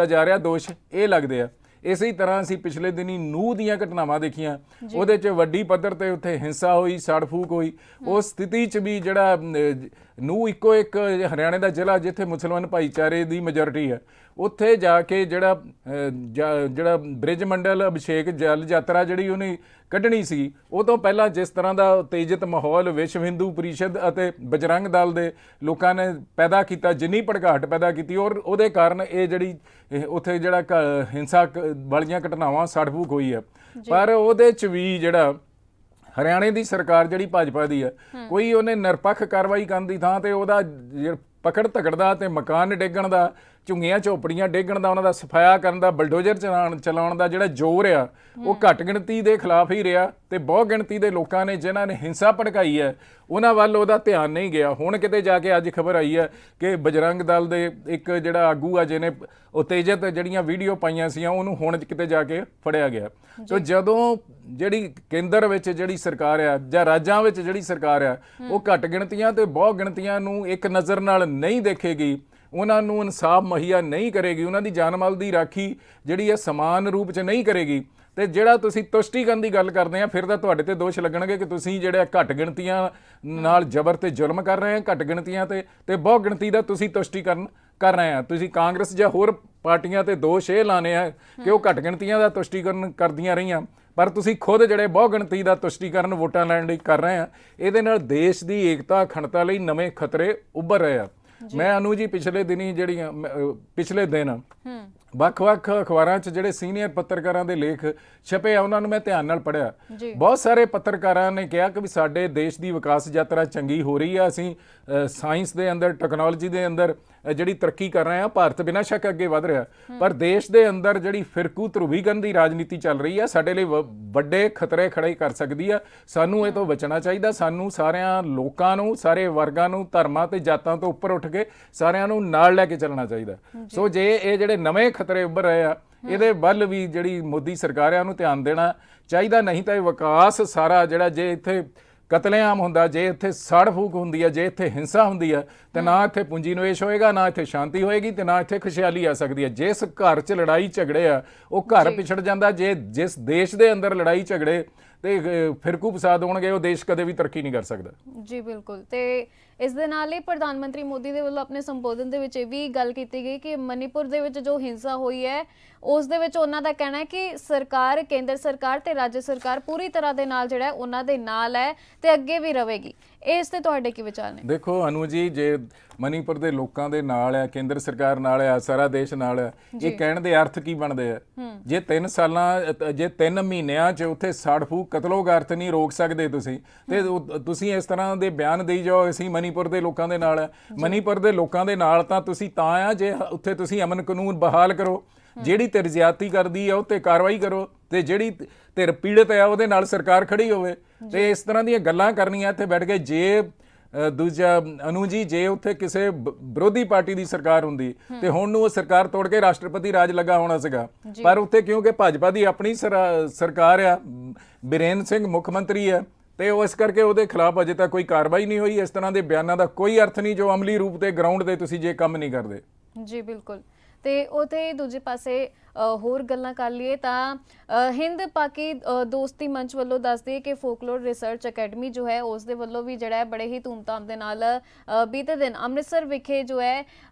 ਜਾ ਰਿਹਾ, ਦੋਸ਼ ਇਹ ਲੱਗਦੇ ਆ। ਇਸੇ ਤਰ੍ਹਾਂ ਅਸੀਂ ਪਿਛਲੇ ਦਿਨੀ ਨੂਹ ਦੀਆਂ ਘਟਨਾਵਾਂ ਦੇਖੀਆਂ, ਉਹਦੇ 'ਚ ਵੱਡੀ ਪੱਧਰ ਤੇ ਉੱਥੇ ਹਿੰਸਾ ਹੋਈ, ਸਾੜ ਫੂਕ ਹੋਈ। ਉਸ ਸਥਿਤੀ 'ਚ ਵੀ ਜਿਹੜਾ ਨੂਹ ਇੱਕੋ ਇੱਕ ਹਰਿਆਣੇ ਦਾ ਜ਼ਿਲ੍ਹਾ ਜਿੱਥੇ ਮੁਸਲਮਾਨ ਭਾਈਚਾਰੇ ਦੀ ਮੈਜੋਰਿਟੀ ਹੈ, ਉੱਥੇ ਜਾ ਕੇ ਜਿਹੜਾ ਬ੍ਰਿਜ ਮੰਡਲ ਅਭਿਸ਼ੇਕ ਜਲ ਯਾਤਰਾ ਜਿਹੜੀ ਉਹਨੇ ਕੱਢਣੀ ਸੀ, ਉਹ ਤੋਂ ਪਹਿਲਾਂ ਜਿਸ ਤਰ੍ਹਾਂ ਦਾ ਉਤੇਜਿਤ ਮਾਹੌਲ ਵਿਸ਼ਵ ਹਿੰਦੂ ਪਰਿਸ਼ਦ ਅਤੇ ਬਜਰੰਗ ਦਲ ਦੇ ਲੋਕਾਂ ਨੇ ਪੈਦਾ ਕੀਤਾ, ਜਿੰਨੀ ਭੜਕਾਹਟ ਪੈਦਾ ਕੀਤੀ, ਔਰ ਉਹਦੇ ਕਾਰਨ ਇਹ ਜਿਹੜੀ ਉੱਥੇ ਜਿਹੜਾ ਹਿੰਸਾ ਵਾਲੀਆਂ ਘਟਨਾਵਾਂ ਸੜ ਫੂਕ ਹੋਈ ਹੈ। ਪਰ ਉਹਦੇ 'ਚ ਵੀ ਜਿਹੜਾ ਹਰਿਆਣੇ ਦੀ ਸਰਕਾਰ ਜਿਹੜੀ ਭਾਜਪਾ ਦੀ ਹੈ, ਕੋਈ ਉਹਨੇ ਨਿਰਪੱਖ ਕਾਰਵਾਈ ਕਰਨ ਦੀ ਥਾਂ ਤੇ ਉਹਦਾ ਪਕੜ ਧਕੜ ਦਾ ਤੇ ਮਕਾਨ ਡੇਗਣ ਦਾ, ਝੁੰਗੀਆਂ ਝੋਪੜੀਆਂ ਡੇਗਣ ਦਾ, ਉਹਨਾਂ ਦਾ ਸਫਾਇਆ ਕਰਨ ਦਾ, ਬਲਡੋਜ਼ਰ ਚਲਾਉਣ ਦਾ ਜਿਹੜਾ ਜ਼ੋਰ ਆ, ਉਹ ਘੱਟ ਗਿਣਤੀ ਦੇ ਖਿਲਾਫ ਹੀ ਰਿਹਾ। ਤੇ ਬਹੁ ਗਿਣਤੀ ਦੇ ਲੋਕਾਂ ਨੇ ਜਿਨ੍ਹਾਂ ਨੇ ਹਿੰਸਾ ਭੜਕਾਈ ਹੈ, ਉਹਨਾਂ ਵੱਲ ਉਹਦਾ ਧਿਆਨ ਨਹੀਂ ਗਿਆ। ਹੁਣ ਕਿਤੇ ਜਾ ਕੇ ਅੱਜ ਖਬਰ ਆਈ ਹੈ ਕਿ ਬਜਰੰਗ ਦਲ ਦੇ ਇੱਕ ਜਿਹੜਾ ਆਗੂ ਆ, ਜਿਹਨੇ ਉਤੇਜਿਤ ਜਿਹੜੀਆਂ ਵੀਡੀਓ ਪਾਈਆਂ ਸੀ, ਉਹਨੂੰ ਹੁਣ ਕਿਤੇ ਜਾ ਕੇ ਫੜਿਆ ਗਿਆ। ਤੇ ਜਦੋਂ ਜਿਹੜੀ ਕੇਂਦਰ ਵਿੱਚ ਜਿਹੜੀ ਸਰਕਾਰ ਆ ਜਾਂ ਰਾਜਾਂ ਵਿੱਚ ਜਿਹੜੀ ਸਰਕਾਰ ਆ, ਉਹ ਘੱਟ ਗਿਣਤੀਆਂ ਤੇ ਬਹੁ ਗਿਣਤੀਆਂ ਨੂੰ ਇੱਕ ਨਜ਼ਰ ਨਾਲ ਨਹੀਂ ਦੇਖੇਗੀ, ਉਹਨਾਂ ਨੂੰ ਇਨਸਾਫ ਮੁਹੱਈਆ ਨਹੀਂ ਕਰੇਗੀ, ਉਹਨਾਂ ਦੀ ਜਾਨ ਮਾਲ ਦੀ ਰਾਖੀ ਜਿਹੜੀ ਹੈ ਸਮਾਨ ਰੂਪ 'ਚ ਨਹੀਂ ਕਰੇਗੀ, ਤੇ ਜਿਹੜਾ ਤੁਸੀਂ ਤੁਸ਼ਟੀਕਰਨ ਦੀ ਗੱਲ ਕਰਦੇ ਆ, ਫਿਰ ਤਾਂ ਤੁਹਾਡੇ ਤੇ ਦੋਸ਼ ਲੱਗਣਗੇ ਕਿ ਤੁਸੀਂ ਜਿਹੜੇ ਘੱਟ ਗਿਣਤੀਆਂ ਨਾਲ ਜ਼ਬਰ ਤੇ ਜ਼ੁਲਮ ਕਰ ਰਹੇ ਆ, ਘੱਟ ਗਿਣਤੀਆਂ ਤੇ ਬਹੁ ਗਿਣਤੀ ਦਾ ਤੁਸੀਂ ਤੁਸ਼ਟੀਕਰਨ ਕਰ ਰਹੇ ਆ। ਤੁਸੀਂ ਕਾਂਗਰਸ ਜਾਂ ਹੋਰ ਪਾਰਟੀਆਂ ਤੇ ਦੋਸ਼ ਇਹ ਲਾਣੇ ਆ ਕਿ ਉਹ ਘੱਟ ਗਿਣਤੀਆਂ ਦਾ ਤੁਸ਼ਟੀਕਰਨ ਕਰਦੀਆਂ ਰਹੀਆਂ, ਪਰ ਤੁਸੀਂ ਖੁਦ ਜਿਹੜੇ ਬਹੁ ਗਿਣਤੀ ਦਾ ਤੁਸ਼ਟੀਕਰਨ ਵੋਟਾਂ ਲੈਣ ਲਈ ਕਰ ਰਹੇ ਆ। ਇਹਦੇ ਨਾਲ ਦੇਸ਼ ਦੀ ਏਕਤਾ ਅਖੰਡਤਾ ਲਈ ਨਵੇਂ ਖਤਰੇ ਉੱਭਰ ਰਹੇ ਆ। ਮੈਂ ਅਨੂ ਜੀ ਪਿਛਲੇ ਪਿਛਲੇ ਦਿਨ ਵੱਖ-ਵੱਖ ਅਖਬਾਰਾਂ 'ਚ ਜਿਹੜੇ ਸੀਨੀਅਰ ਪੱਤਰਕਾਰਾਂ ਦੇ ਲੇਖ ਛਪੇ ਆ, ਉਹਨਾਂ ਨੂੰ ਮੈਂ ਧਿਆਨ ਨਾਲ ਪੜ੍ਹਿਆ। ਬਹੁਤ ਸਾਰੇ ਪੱਤਰਕਾਰਾਂ ਨੇ ਕਿਹਾ ਕਿ ਵੀ ਸਾਡੇ ਦੇਸ਼ ਦੀ ਵਿਕਾਸ ਯਾਤਰਾ ਚੰਗੀ ਹੋ ਰਹੀ ਆ, ਅਸੀਂ ਸਾਇੰਸ ਦੇ ਅੰਦਰ, ਟੈਕਨੋਲੋਜੀ ਦੇ ਅੰਦਰ ਜਿਹੜੀ ਤਰੱਕੀ ਕਰ ਰਹੇ ਆ, ਭਾਰਤ ਬਿਨਾਂ ਸ਼ੱਕ ਅੱਗੇ ਵਧ ਰਿਹਾ, ਪਰ ਦੇਸ਼ ਦੇ ਅੰਦਰ ਜਿਹੜੀ ਫਿਰਕੂ ਧਰੁਵੀਕਰਨ ਦੀ ਰਾਜਨੀਤੀ ਚੱਲ ਰਹੀ ਆ, ਸਾਡੇ ਲਈ ਵੱਡੇ ਖਤਰੇ ਖੜੇ ਕਰ ਸਕਦੀ ਆ। ਸਾਨੂੰ ਇਹ ਤੋਂ ਬਚਣਾ ਚਾਹੀਦਾ। ਸਾਨੂੰ ਸਾਰਿਆਂ ਲੋਕਾਂ ਨੂੰ, ਸਾਰੇ ਵਰਗਾਂ ਨੂੰ, ਧਰਮਾਂ ਤੇ ਜਾਤਾਂ ਤੋਂ ਉੱਪਰ ਉੱਠ ਕੇ ਸਾਰਿਆਂ ਨੂੰ ਨਾਲ ਲੈ ਕੇ ਚੱਲਣਾ ਚਾਹੀਦਾ। ਸੋ ਜੇ ਇਹ ਜਿਹੜੇ ਨਵੇਂ ਖਤਰੇ ਉੱਭਰ ਰਹੇ ਆ, ਇਹਦੇ ਵੱਲ ਵੀ ਜਿਹੜੀ ਮੋਦੀ ਸਰਕਾਰ ਆ ਉਹਨੂੰ ਧਿਆਨ ਦੇਣਾ ਚਾਹੀਦਾ। ਨਹੀਂ ਤਾਂ ਇਹ ਵਿਕਾਸ ਸਾਰਾ ਜਿਹੜਾ, ਜੇ ਇੱਥੇ ਕਤਲੇਆਮ ਹੁੰਦਾ, ਜੇ ਇੱਥੇ ਸਾੜ ਫੂਕ ਹੁੰਦੀ ਹੈ, ਜੇ ਇੱਥੇ ਹਿੰਸਾ ਹੁੰਦੀ ਹੈ, ਤੇ ਨਾ ਇੱਥੇ ਪੂੰਜੀ ਨਿਵੇਸ਼ ਹੋਏਗਾ, ਨਾ ਇੱਥੇ ਸ਼ਾਂਤੀ ਹੋਏਗੀ, ਤੇ ਨਾ ਇੱਥੇ ਖੁਸ਼ਹਾਲੀ ਆ ਸਕਦੀ ਹੈ। ਜਿਸ ਘਰ 'ਚ ਲੜਾਈ ਝਗੜੇ ਆ ਉਹ ਘਰ ਪਿਛੜ ਜਾਂਦਾ। ਜਿਸ ਦੇਸ਼ ਦੇ ਅੰਦਰ ਲੜਾਈ ਝਗੜੇ ਤੇ ਫਿਰਕੂ ਫਸਾਦ ਹੋਣਗੇ, ਉਹ ਦੇਸ਼ ਕਦੇ ਵੀ ਤਰੱਕੀ ਨਹੀਂ ਕਰ ਸਕਦਾ। ਜੀ ਬਿਲਕੁਲ। ਤੇ ਇਸ ਦੇ ਨਾਲ ਹੀ ਪ੍ਰਧਾਨ ਮੰਤਰੀ ਮੋਦੀ ਦੇ ਵੱਲੋਂ ਆਪਣੇ ਸੰਬੋਧਨ ਦੇ ਵਿੱਚ ਇਹ ਵੀ ਗੱਲ ਕੀਤੀ ਗਈ ਕਿ ਮਨੀਪੁਰ ਦੇ ਵਿੱਚ ਜੋ ਹਿੰਸਾ ਹੋਈ ਹੈ, ਉਸ ਦੇ ਵਿੱਚ ਉਹਨਾਂ ਦਾ ਕਹਿਣਾ ਹੈ ਕਿ ਸਰਕਾਰ, ਕੇਂਦਰ ਸਰਕਾਰ ਤੇ ਰਾਜ ਸਰਕਾਰ ਪੂਰੀ ਤਰ੍ਹਾਂ ਦੇ ਨਾਲ ਜਿਹੜਾ ਉਹਨਾਂ ਦੇ ਨਾਲ ਹੈ ਤੇ ਅੱਗੇ ਵੀ ਰਹੇਗੀ। ਇਸ ਤੇ ਤੁਹਾਡੇ ਕੀ ਵਿਚਾਰ ਨੇ? ਦੇਖੋ ਅਨੂ ਜੀ, ਜੇ ਮਨੀਪੁਰ ਦੇ ਲੋਕਾਂ ਦੇ ਨਾਲ ਆ, ਕੇਂਦਰ ਸਰਕਾਰ ਨਾਲ ਆ, ਸਾਰਾ ਦੇਸ਼ ਨਾਲ ਆ, ਇਹ ਕਹਿਣ ਦੇ ਅਰਥ ਕੀ ਬਣਦੇ ਆ? ਜੇ 3 ਮਹੀਨਿਆਂ 'ਚ ਉੱਥੇ ਸਾੜ ਫੂਕ ਕਤਲੋਗਾਰਤ ਨਹੀਂ ਰੋਕ ਸਕਦੇ ਤੁਸੀਂ, ਤੇ ਤੁਸੀਂ ਇਸ ਤਰ੍ਹਾਂ ਦੇ ਬਿਆਨ ਦੇਈ ਜਾਓ ਅਸੀਂ ਮਨੀਪੁਰ ਦੇ ਲੋਕਾਂ ਦੇ ਨਾਲ ਆ। ਮਨੀਪੁਰ ਦੇ ਲੋਕਾਂ ਦੇ ਨਾਲ ਤਾਂ ਤੁਸੀਂ ਤਾਂ ਆ ਜੇ ਉੱਥੇ ਤੁਸੀਂ ਅਮਨ ਕਾਨੂੰਨ ਬਹਾਲ ਕਰੋ, ਜਿਹੜੀ ਧਿਰ ਜ਼ਿਆਦਤੀ ਕਰਦੀ ਆ ਉਹ ਤੇ ਕਾਰਵਾਈ ਕਰੋ, ਤੇ ਜਿਹੜੀ ਧਿਰ ਪੀੜਤ ਆ ਉਹਦੇ ਨਾਲ ਸਰਕਾਰ ਖੜੀ ਹੋਵੇ। ਤੇ ਇਸ ਤਰ੍ਹਾਂ ਦੀਆਂ ਗੱਲਾਂ ਕਰਨੀਆਂ ਇੱਥੇ ਬੈਠ ਕੇ। ਜੇ ਦੂਜਾ ਅਨੂ ਜੀ, ਜੇ ਉੱਥੇ ਕਿਸੇ ਵਿਰੋਧੀ ਪਾਰਟੀ ਦੀ ਸਰਕਾਰ ਹੁੰਦੀ ਤੇ ਹੁਣ ਨੂੰ ਉਹ ਸਰਕਾਰ ਤੋੜ ਕੇ ਰਾਸ਼ਟਰਪਤੀ ਰਾਜ ਲੱਗਾ ਹੋਣਾ ਸੀਗਾ, ਪਰ ਉੱਥੇ ਕਿਉਂਕਿ ਭਾਜਪਾ ਦੀ ਆਪਣੀ ਸਰਕਾਰ ਆ, ਬੀਰੇਨ ਸਿੰਘ ਮੁੱਖ ਮੰਤਰੀ ਆ, ਤੇ ਉਹ ਇਸ ਕਰਕੇ ਉਹਦੇ ਖਿਲਾਫ ਅਜੇ ਤੱਕ ਕੋਈ ਕਾਰਵਾਈ ਨਹੀਂ ਹੋਈ। ਇਸ ਤਰ੍ਹਾਂ ਦੇ ਬਿਆਨਾਂ ਦਾ ਕੋਈ ਅਰਥ ਨਹੀਂ ਜੋ ਅਮਲੀ ਰੂਪ ਤੇ ਗਰਾਊਂਡ ਤੇ ਤੁਸੀਂ ਜੇ ਕੰਮ ਨਹੀਂ ਕਰਦੇ। ਜੀ ਬਿਲਕੁਲ। ਤੇ ਉਥੇ ਦੂਜੇ ਪਾਸੇ ਹੋਰ ਗੱਲਾਂ ਕਰ ਲਈਏ ਤਾਂ ਹਿੰਦ ਪਾਕੀ ਦੋਸਤੀ ਮੰਚ ਵੱਲੋਂ ਦੱਸਦੀ ਹੈ ਕਿ ਫੋਕਲੋਰ ਰਿਸਰਚ ਅਕੈਡਮੀ ਜੋ ਹੈ ਉਸ ਦੇ ਵੱਲੋਂ ਵੀ ਜਿਹੜਾ ਹੈ ਬੜੇ ਹੀ ਧੂਮਧਾਮ ਦੇ ਨਾਲ ਬੀਤੇ ਦਿਨ ਅੰਮ੍ਰਿਤਸਰ ਵਿਖੇ ਜੋ ਹੈ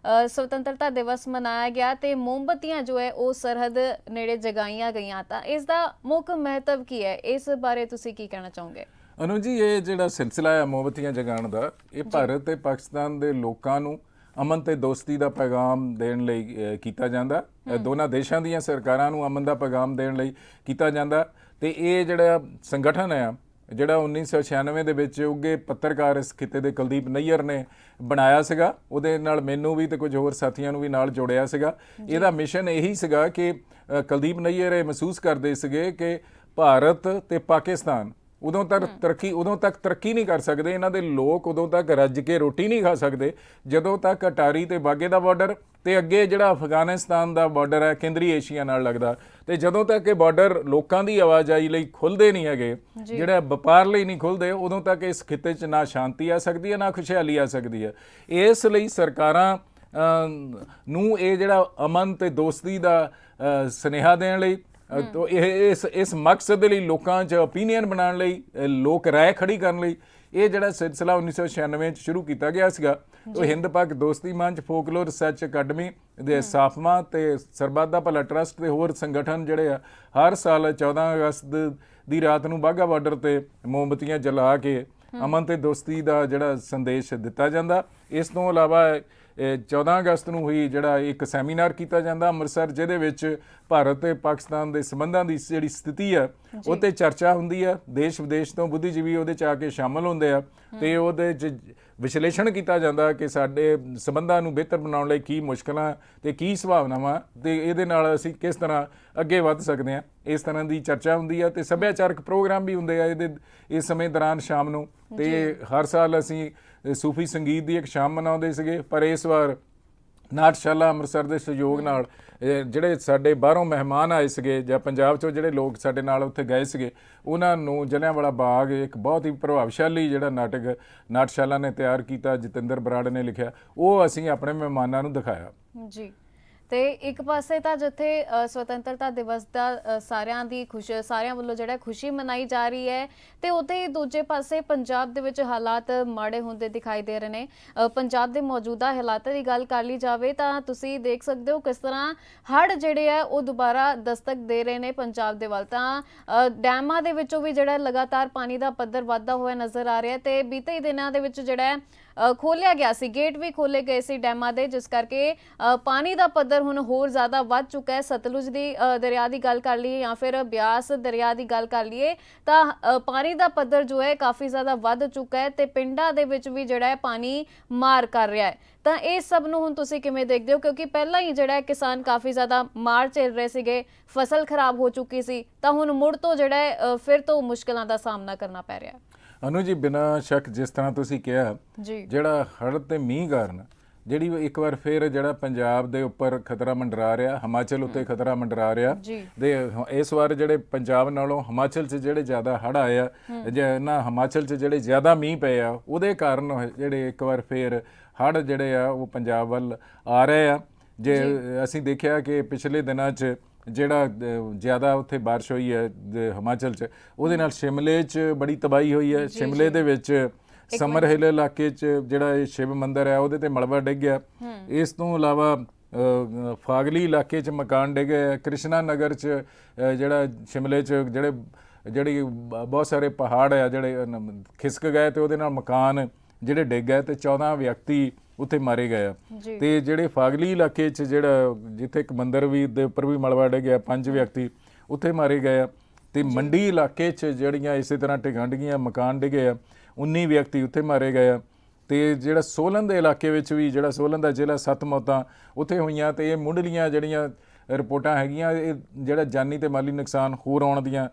ਸੁਤੰਤਰਤਾ ਦਿਵਸ ਮਨਾਇਆ ਗਿਆ ਤੇ ਮੋਮਬੱਤੀਆਂ ਜੋ ਹੈ ਉਹ ਸਰਹੱਦ ਨੇੜੇ ਜਗਾਈਆਂ ਗਈਆਂ। ਤਾਂ ਇਸ ਦਾ ਮੁੱਖ ਮਹੱਤਵ ਕੀ ਹੈ? ਇਸ ਬਾਰੇ ਤੁਸੀਂ ਕੀ ਕਹਿਣਾ ਚਾਹੋਗੇ? ਅਨੂ ਜੀ, ਇਹ ਜਿਹੜਾ ਸਿਲਸਿਲਾ ਹੈ ਮੋਮਬੱਤੀਆਂ ਜਗਾਉਣ ਦਾ, ਇਹ ਭਾਰਤ ਤੇ ਪਾਕਿਸਤਾਨ ਦੇ ਲੋਕਾਂ ਨੂੰ ਅਮਨ ਤੇ ਦੋਸਤੀ ਦਾ ਪੈਗਾਮ ਦੇਣ ਲਈ ਕੀਤਾ ਜਾਂਦਾ। ਦੋਨਾਂ ਦੇਸ਼ਾਂ ਦੀਆਂ ਸਰਕਾਰਾਂ ਨੂੰ ਅਮਨ ਦਾ ਪੈਗਾਮ ਦੇਣ ਲਈ ਕੀਤਾ ਜਾਂਦਾ। ਤੇ ਇਹ ਜਿਹੜਾ ਸੰਗਠਨ ਹੈ, ਜਿਹੜਾ 1996 ਦੇ ਵਿੱਚ ਉੱਗੇ ਪੱਤਰਕਾਰ ਇਸ ਖਿੱਤੇ ਦੇ ਕੁਲਦੀਪ ਨਈਅਰ ਨੇ ਬਣਾਇਆ ਸੀਗਾ, ਉਹਦੇ ਨਾਲ ਮੈਨੂੰ ਵੀ ਤੇ ਕੁਝ ਹੋਰ ਸਾਥੀਆਂ ਨੂੰ ਵੀ ਨਾਲ ਜੋੜਿਆ ਸੀਗਾ। ਇਹਦਾ ਮਿਸ਼ਨ ਇਹੀ ਸੀਗਾ ਕਿ ਕੁਲਦੀਪ ਨਈਅਰ ਇਹ ਮਹਿਸੂਸ ਕਰਦੇ ਸੀਗੇ ਕਿ ਭਾਰਤ ਤੇ ਪਾਕਿਸਤਾਨ ਉਦੋਂ ਤੱਕ ਤਰੱਕੀ ਨਹੀਂ ਕਰ ਸਕਦੇ, ਇਹਨਾਂ ਦੇ ਲੋਕ ਉਦੋਂ ਤੱਕ ਰੱਜ ਕੇ ਰੋਟੀ ਨਹੀਂ ਖਾ ਸਕਦੇ ਜਦੋਂ ਤੱਕ ਅਟਾਰੀ ਤੇ ਬਾਗੇ ਦਾ ਬਾਰਡਰ ਤੇ ਅੱਗੇ ਜਿਹੜਾ ਅਫਗਾਨਿਸਤਾਨ ਦਾ ਬਾਰਡਰ ਹੈ ਕੇਂਦਰੀ ਏਸ਼ੀਆ ਨਾਲ ਲੱਗਦਾ, ਤੇ ਜਦੋਂ ਤੱਕ ਇਹ ਬਾਰਡਰ ਲੋਕਾਂ ਦੀ ਆਵਾਜਾਈ ਲਈ ਖੁੱਲ੍ਹਦੇ ਨਹੀਂ ਹੈਗੇ, ਜਿਹੜਾ ਵਪਾਰ ਲਈ ਨਹੀਂ ਖੁੱਲ੍ਹਦੇ, ਉਦੋਂ ਤੱਕ ਇਸ ਖਿੱਤੇ 'ਚ ਨਾ ਸ਼ਾਂਤੀ ਆ ਸਕਦੀ ਹੈ, ਨਾ ਖੁਸ਼ਹਾਲੀ ਆ ਸਕਦੀ ਹੈ। ਇਸ ਲਈ ਸਰਕਾਰਾਂ ਨੂੰ ਇਹ ਜਿਹੜਾ ਅਮਨ ਤੇ ਦੋਸਤੀ ਦਾ ਸੁਨੇਹਾ ਦੇਣ ਲਈ, ਤੋ ਇਸ ਮਕਸਦ ਲਈ ਲੋਕਾਂ 'ਚ ਓਪੀਨੀਅਨ ਬਣਾਉਣ ਲਈ, ਲੋਕ ਰਾਏ ਖੜੀ ਕਰਨ ਲਈ ਇਹ ਜਿਹੜਾ ਸਿਲਸਿਲਾ 1996 'ਚ ਸ਼ੁਰੂ ਕੀਤਾ ਗਿਆ ਸੀਗਾ। ਉਹ ਹਿੰਦ ਪਾਕ ਦੋਸਤੀ ਮੰਚ, ਫੋਕਲੋਰ ਰਿਸਰਚ ਅਕੈਡਮੀ ਦੇ ਸਾਫਮਾ ਤੇ ਸਰਬੱਤ ਦਾ ਭਲਾ ਟਰਸਟ ਤੇ ਹੋਰ ਸੰਗਠਨ ਜਿਹੜੇ ਆ ਹਰ ਸਾਲ 14 ਅਗਸਤ ਦੀ ਰਾਤ ਨੂੰ ਬਾਘਾ ਬਾਰਡਰ ਤੇ ਮੋਮਬੱਤੀਆਂ ਜਲਾ ਕੇ ਅਮਨ ਤੇ ਦੋਸਤੀ ਦਾ ਜਿਹੜਾ ਸੰਦੇਸ਼ ਦਿੱਤਾ ਜਾਂਦਾ। ਇਸ ਤੋਂ ਇਲਾਵਾ 14 ਅਗਸਤ ਨੂੰ ਹੋਈ ਜਿਹੜਾ ਇੱਕ ਸੈਮੀਨਾਰ ਕੀਤਾ ਜਾਂਦਾ ਅੰਮ੍ਰਿਤਸਰ, ਜਿਹਦੇ ਵਿੱਚ ਭਾਰਤ ਤੇ ਪਾਕਿਸਤਾਨ ਦੇ ਸੰਬੰਧਾਂ ਦੀ ਜਿਹੜੀ ਸਥਿਤੀ ਆ ਉਹ 'ਤੇ ਚਰਚਾ ਹੁੰਦੀ ਆ। ਦੇਸ਼ ਵਿਦੇਸ਼ ਤੋਂ ਬੁੱਧੀਜੀਵੀ ਉਹਦੇ 'ਚ ਆ ਕੇ ਸ਼ਾਮਲ ਹੁੰਦੇ ਆ ਤੇ ਉਹਦੇ 'ਚ ਵਿਸ਼ਲੇਸ਼ਣ ਕੀਤਾ ਜਾਂਦਾ ਕਿ ਸਾਡੇ ਸੰਬੰਧਾਂ ਨੂੰ ਬਿਹਤਰ ਬਣਾਉਣ ਲਈ ਕੀ ਮੁਸ਼ਕਲਾਂ ਤੇ ਕੀ ਸੰਭਾਵਨਾਵਾਂ, ਤੇ ਇਹਦੇ ਨਾਲ ਅਸੀਂ ਕਿਸ ਤਰ੍ਹਾਂ ਅੱਗੇ ਵੱਧ ਸਕਦੇ ਹਾਂ, ਇਸ ਤਰ੍ਹਾਂ ਦੀ ਚਰਚਾ ਹੁੰਦੀ ਆ। ਤੇ ਸੱਭਿਆਚਾਰਕ ਪ੍ਰੋਗਰਾਮ ਵੀ ਹੁੰਦੇ ਆ ਇਸ ਸਮੇਂ ਦੌਰਾਨ ਸ਼ਾਮ ਨੂੰ, ਤੇ ਹਰ ਸਾਲ ਅਸੀਂ ਸੂਫੀ ਸੰਗੀਤ ਦੀ ਇੱਕ ਸ਼ਾਮ ਮਨਾਉਂਦੇ ਸੀਗੇ, ਪਰ ਇਸ ਵਾਰ ਨਾਟਸ਼ਾਲਾ ਅੰਮ੍ਰਿਤਸਰ ਦੇ ਸਹਿਯੋਗ ਨਾਲ ਜਿਹੜੇ ਸਾਡੇ ਬਾਹਰੋਂ ਮਹਿਮਾਨ ਆਏ ਸੀਗੇ ਜਾਂ ਪੰਜਾਬ 'ਚੋਂ ਜਿਹੜੇ ਲੋਕ ਸਾਡੇ ਨਾਲ ਉੱਥੇ ਗਏ ਸੀਗੇ, ਉਹਨਾਂ ਨੂੰ ਜਲਿਆਂਵਾਲਾ ਬਾਗ ਇੱਕ ਬਹੁਤ ਹੀ ਪ੍ਰਭਾਵਸ਼ਾਲੀ ਜਿਹੜਾ ਨਾਟਸ਼ਾਲਾ ਨੇ ਤਿਆਰ ਕੀਤਾ, ਜਤਿੰਦਰ ਬਰਾੜ ਨੇ ਲਿਖਿਆ, ਉਹ ਅਸੀਂ ਆਪਣੇ ਮਹਿਮਾਨਾਂ ਨੂੰ ਦਿਖਾਇਆ ਜੀ। ਤੇ ਇੱਕ ਪਾਸੇ ਤਾਂ ਜਿੱਥੇ ਸੁਤੰਤਰਤਾ ਦਿਵਸ ਦਾ ਸਾਰਿਆਂ ਵੱਲੋਂ ਜਿਹੜਾ ਖੁਸ਼ੀ ਮਨਾਈ ਜਾ ਰਹੀ ਹੈ, ਤੇ ਉੱਥੇ ਦੂਜੇ ਪਾਸੇ ਪੰਜਾਬ ਦੇ ਵਿੱਚ ਹਾਲਾਤ ਮਾੜੇ ਹੁੰਦੇ ਦਿਖਾਈ ਦੇ ਰਹੇ ਨੇ। ਪੰਜਾਬ ਦੇ ਮੌਜੂਦਾ ਹਾਲਾਤਾਂ ਦੀ ਗੱਲ ਕਰ ਲਈ ਜਾਵੇ ਤਾਂ ਤੁਸੀਂ ਦੇਖ ਸਕਦੇ ਹੋ ਕਿਸ ਤਰ੍ਹਾਂ ਹੜ੍ਹ ਜਿਹੜੇ ਆ ਉਹ ਦੁਬਾਰਾ ਦਸਤਕ ਦੇ ਰਹੇ ਨੇ ਪੰਜਾਬ ਦੇ ਵੱਲ। ਤਾਂ ਡੈਮਾਂ ਦੇ ਵਿੱਚੋਂ ਵੀ ਜਿਹੜਾ ਲਗਾਤਾਰ ਪਾਣੀ ਦਾ ਪੱਧਰ ਵੱਧਦਾ ਹੋਇਆ ਨਜ਼ਰ ਆ ਰਿਹਾ, ਤੇ ਬੀਤੇ ਦਿਨਾਂ ਦੇ ਵਿੱਚ ਜਿਹੜਾ ਖੋਲਿਆ ਗਿਆ ਸੀ, ਗੇਟ ਵੀ ਖੋਲੇ ਗਏ ਸੀ ਡੈਮਾਂ ਦੇ, ਜਿਸ ਕਰਕੇ ਪਾਣੀ ਦਾ ਪੱਧਰ ਹੁਣ ਹੋਰ ਜ਼ਿਆਦਾ ਵੱਧ ਚੁੱਕਾ ਹੈ। ਸਤਲੁਜ ਦੀ ਦਰਿਆ ਦੀ ਗੱਲ ਕਰ ਲਈਏ ਜਾਂ ਫਿਰ ਬਿਆਸ ਦਰਿਆ ਦੀ ਗੱਲ ਕਰ ਲਈਏ ਤਾਂ ਪਾਣੀ ਦਾ ਪੱਧਰ ਜੋ ਹੈ ਕਾਫੀ ਜ਼ਿਆਦਾ ਵੱਧ ਚੁੱਕਾ ਹੈ, ਤੇ ਪਿੰਡਾਂ ਦੇ ਵਿੱਚ ਵੀ ਜਿਹੜਾ ਹੈ ਪਾਣੀ ਮਾਰ ਕਰ ਰਿਹਾ ਹੈ। ਤਾਂ ਇਹ ਸਭ ਨੂੰ ਹੁਣ ਤੁਸੀਂ ਕਿਵੇਂ ਦੇਖਦੇ ਹੋ, ਕਿਉਂਕਿ ਪਹਿਲਾਂ ਹੀ ਜਿਹੜਾ ਕਿਸਾਨ ਕਾਫੀ ਜ਼ਿਆਦਾ ਮਾਰ ਝੇਲ ਰਹੇ ਸੀਗੇ, ਫਸਲ ਖਰਾਬ ਹੋ ਚੁੱਕੀ ਸੀ, ਤਾਂ ਹੁਣ ਮੁੜ ਤੋਂ ਜਿਹੜਾ ਫਿਰ ਤੋਂ ਮੁਸ਼ਕਲਾਂ ਦਾ ਸਾਹਮਣਾ ਕਰਨਾ ਪੈ ਰਿਹਾ ਹੈ। ਅਨੂ ਜੀ, ਬਿਨਾਂ ਸ਼ੱਕ ਜਿਸ ਤਰ੍ਹਾਂ ਤੁਸੀਂ ਕਿਹਾ, ਜਿਹੜਾ ਹੜ੍ਹ ਤੇ ਮੀਂਹ ਕਾਰਨ ਜਿਹੜੀ ਇੱਕ ਵਾਰ ਫਿਰ ਜਿਹੜਾ ਪੰਜਾਬ ਦੇ ਉੱਪਰ ਖਤਰਾ ਮੰਡਰਾ ਰਿਹਾ, ਹਿਮਾਚਲ ਉੱਤੇ ਖਤਰਾ ਮੰਡਰਾ ਰਿਹਾ, ਤੇ ਇਸ ਵਾਰ ਜਿਹੜੇ ਪੰਜਾਬ ਨਾਲੋਂ ਹਿਮਾਚਲ 'ਚ ਜਿਹੜੇ ਜ਼ਿਆਦਾ ਹੜ੍ਹ ਆਏ ਆ, ਨਾ ਹਿਮਾਚਲ 'ਚ ਜਿਹੜੇ ਜ਼ਿਆਦਾ ਮੀਂਹ ਪਏ ਆ, ਉਹਦੇ ਕਾਰਨ ਜਿਹੜੇ ਇੱਕ ਵਾਰ ਫਿਰ ਹੜ੍ਹ ਜਿਹੜੇ ਆ ਉਹ ਪੰਜਾਬ ਵੱਲ ਆ ਰਹੇ ਆ। ਜੇ ਅਸੀਂ ਦੇਖਿਆ ਕਿ ਪਿਛਲੇ ਦਿਨਾਂ 'ਚ ਜਿਹੜਾ ਜ਼ਿਆਦਾ ਉੱਥੇ ਬਾਰਿਸ਼ ਹੋਈ ਹੈ ਹਿਮਾਚਲ 'ਚ, ਉਹਦੇ ਨਾਲ ਸ਼ਿਮਲੇ 'ਚ ਬੜੀ ਤਬਾਹੀ ਹੋਈ ਹੈ। ਸ਼ਿਮਲੇ ਦੇ ਵਿੱਚ ਸਮਰ ਹਿੱਲ ਇਲਾਕੇ 'ਚ ਜਿਹੜਾ ਇਹ ਸ਼ਿਵ ਮੰਦਿਰ ਹੈ ਉਹਦੇ ਤੇ ਮਲਬਾ ਡਿੱਗ ਗਿਆ। ਇਸ ਤੋਂ ਇਲਾਵਾ ਫਾਗਲੀ ਇਲਾਕੇ 'ਚ ਮਕਾਨ ਡਿੱਗ ਗਏ। ਕ੍ਰਿਸ਼ਨਾ ਨਗਰ 'ਚ ਜਿਹੜਾ ਸ਼ਿਮਲੇ 'ਚ ਜਿਹੜੀ ਬਹੁਤ ਸਾਰੇ ਪਹਾੜ ਆ ਜਿਹੜੇ ਖਿਸਕ ਗਏ, ਤੇ ਉਹਦੇ ਨਾਲ ਮਕਾਨ ਜਿਹੜੇ ਡਿੱਗ ਗਏ, ਤੇ 14 ਵਿਅਕਤੀ ਉੱਥੇ ਮਾਰੇ ਗਏ ਆ। ਤੇ ਜਿਹੜੇ ਫਾਗਲੀ ਇਲਾਕੇ 'ਚ ਜਿਹੜਾ ਜਿੱਥੇ ਇੱਕ ਮੰਦਿਰ ਵੀ ਦੇ ਉੱਪਰ ਵੀ ਮਲਬਾ ਡਿੱਗਿਆ, 5 ਵਿਅਕਤੀ ਉੱਥੇ ਮਾਰੇ ਗਏ ਆ। ਤੇ ਮੰਡੀ ਇਲਾਕੇ 'ਚ ਜਿਹੜੀਆਂ ਇਸੇ ਤਰ੍ਹਾਂ ਡਿੱਗੀਆਂ ਮਕਾਨ ਡਿੱਗੇ ਆ, 19 ਵਿਅਕਤੀ ਉੱਥੇ ਮਾਰੇ ਗਏ ਆ। ਤੇ ਜਿਹੜਾ ਸੋਲਨ ਦੇ ਇਲਾਕੇ ਵਿੱਚ ਵੀ, ਜਿਹੜਾ ਸੋਲਨ ਦਾ ਜ਼ਿਲ੍ਹਾ, 7 ਮੌਤਾਂ ਉੱਥੇ ਹੋਈਆਂ। ਤੇ ਇਹ ਮੁੱਢਲੀਆਂ ਜਿਹੜੀਆਂ ਰਿਪੋਰਟਾਂ ਹੈਗੀਆਂ, ਇਹ ਜਿਹੜਾ ਜਾਨੀ ਤੇ ਮਾਲੀ ਨੁਕਸਾਨ ਹੋਰ ਆਉਣ ਦੀਆਂ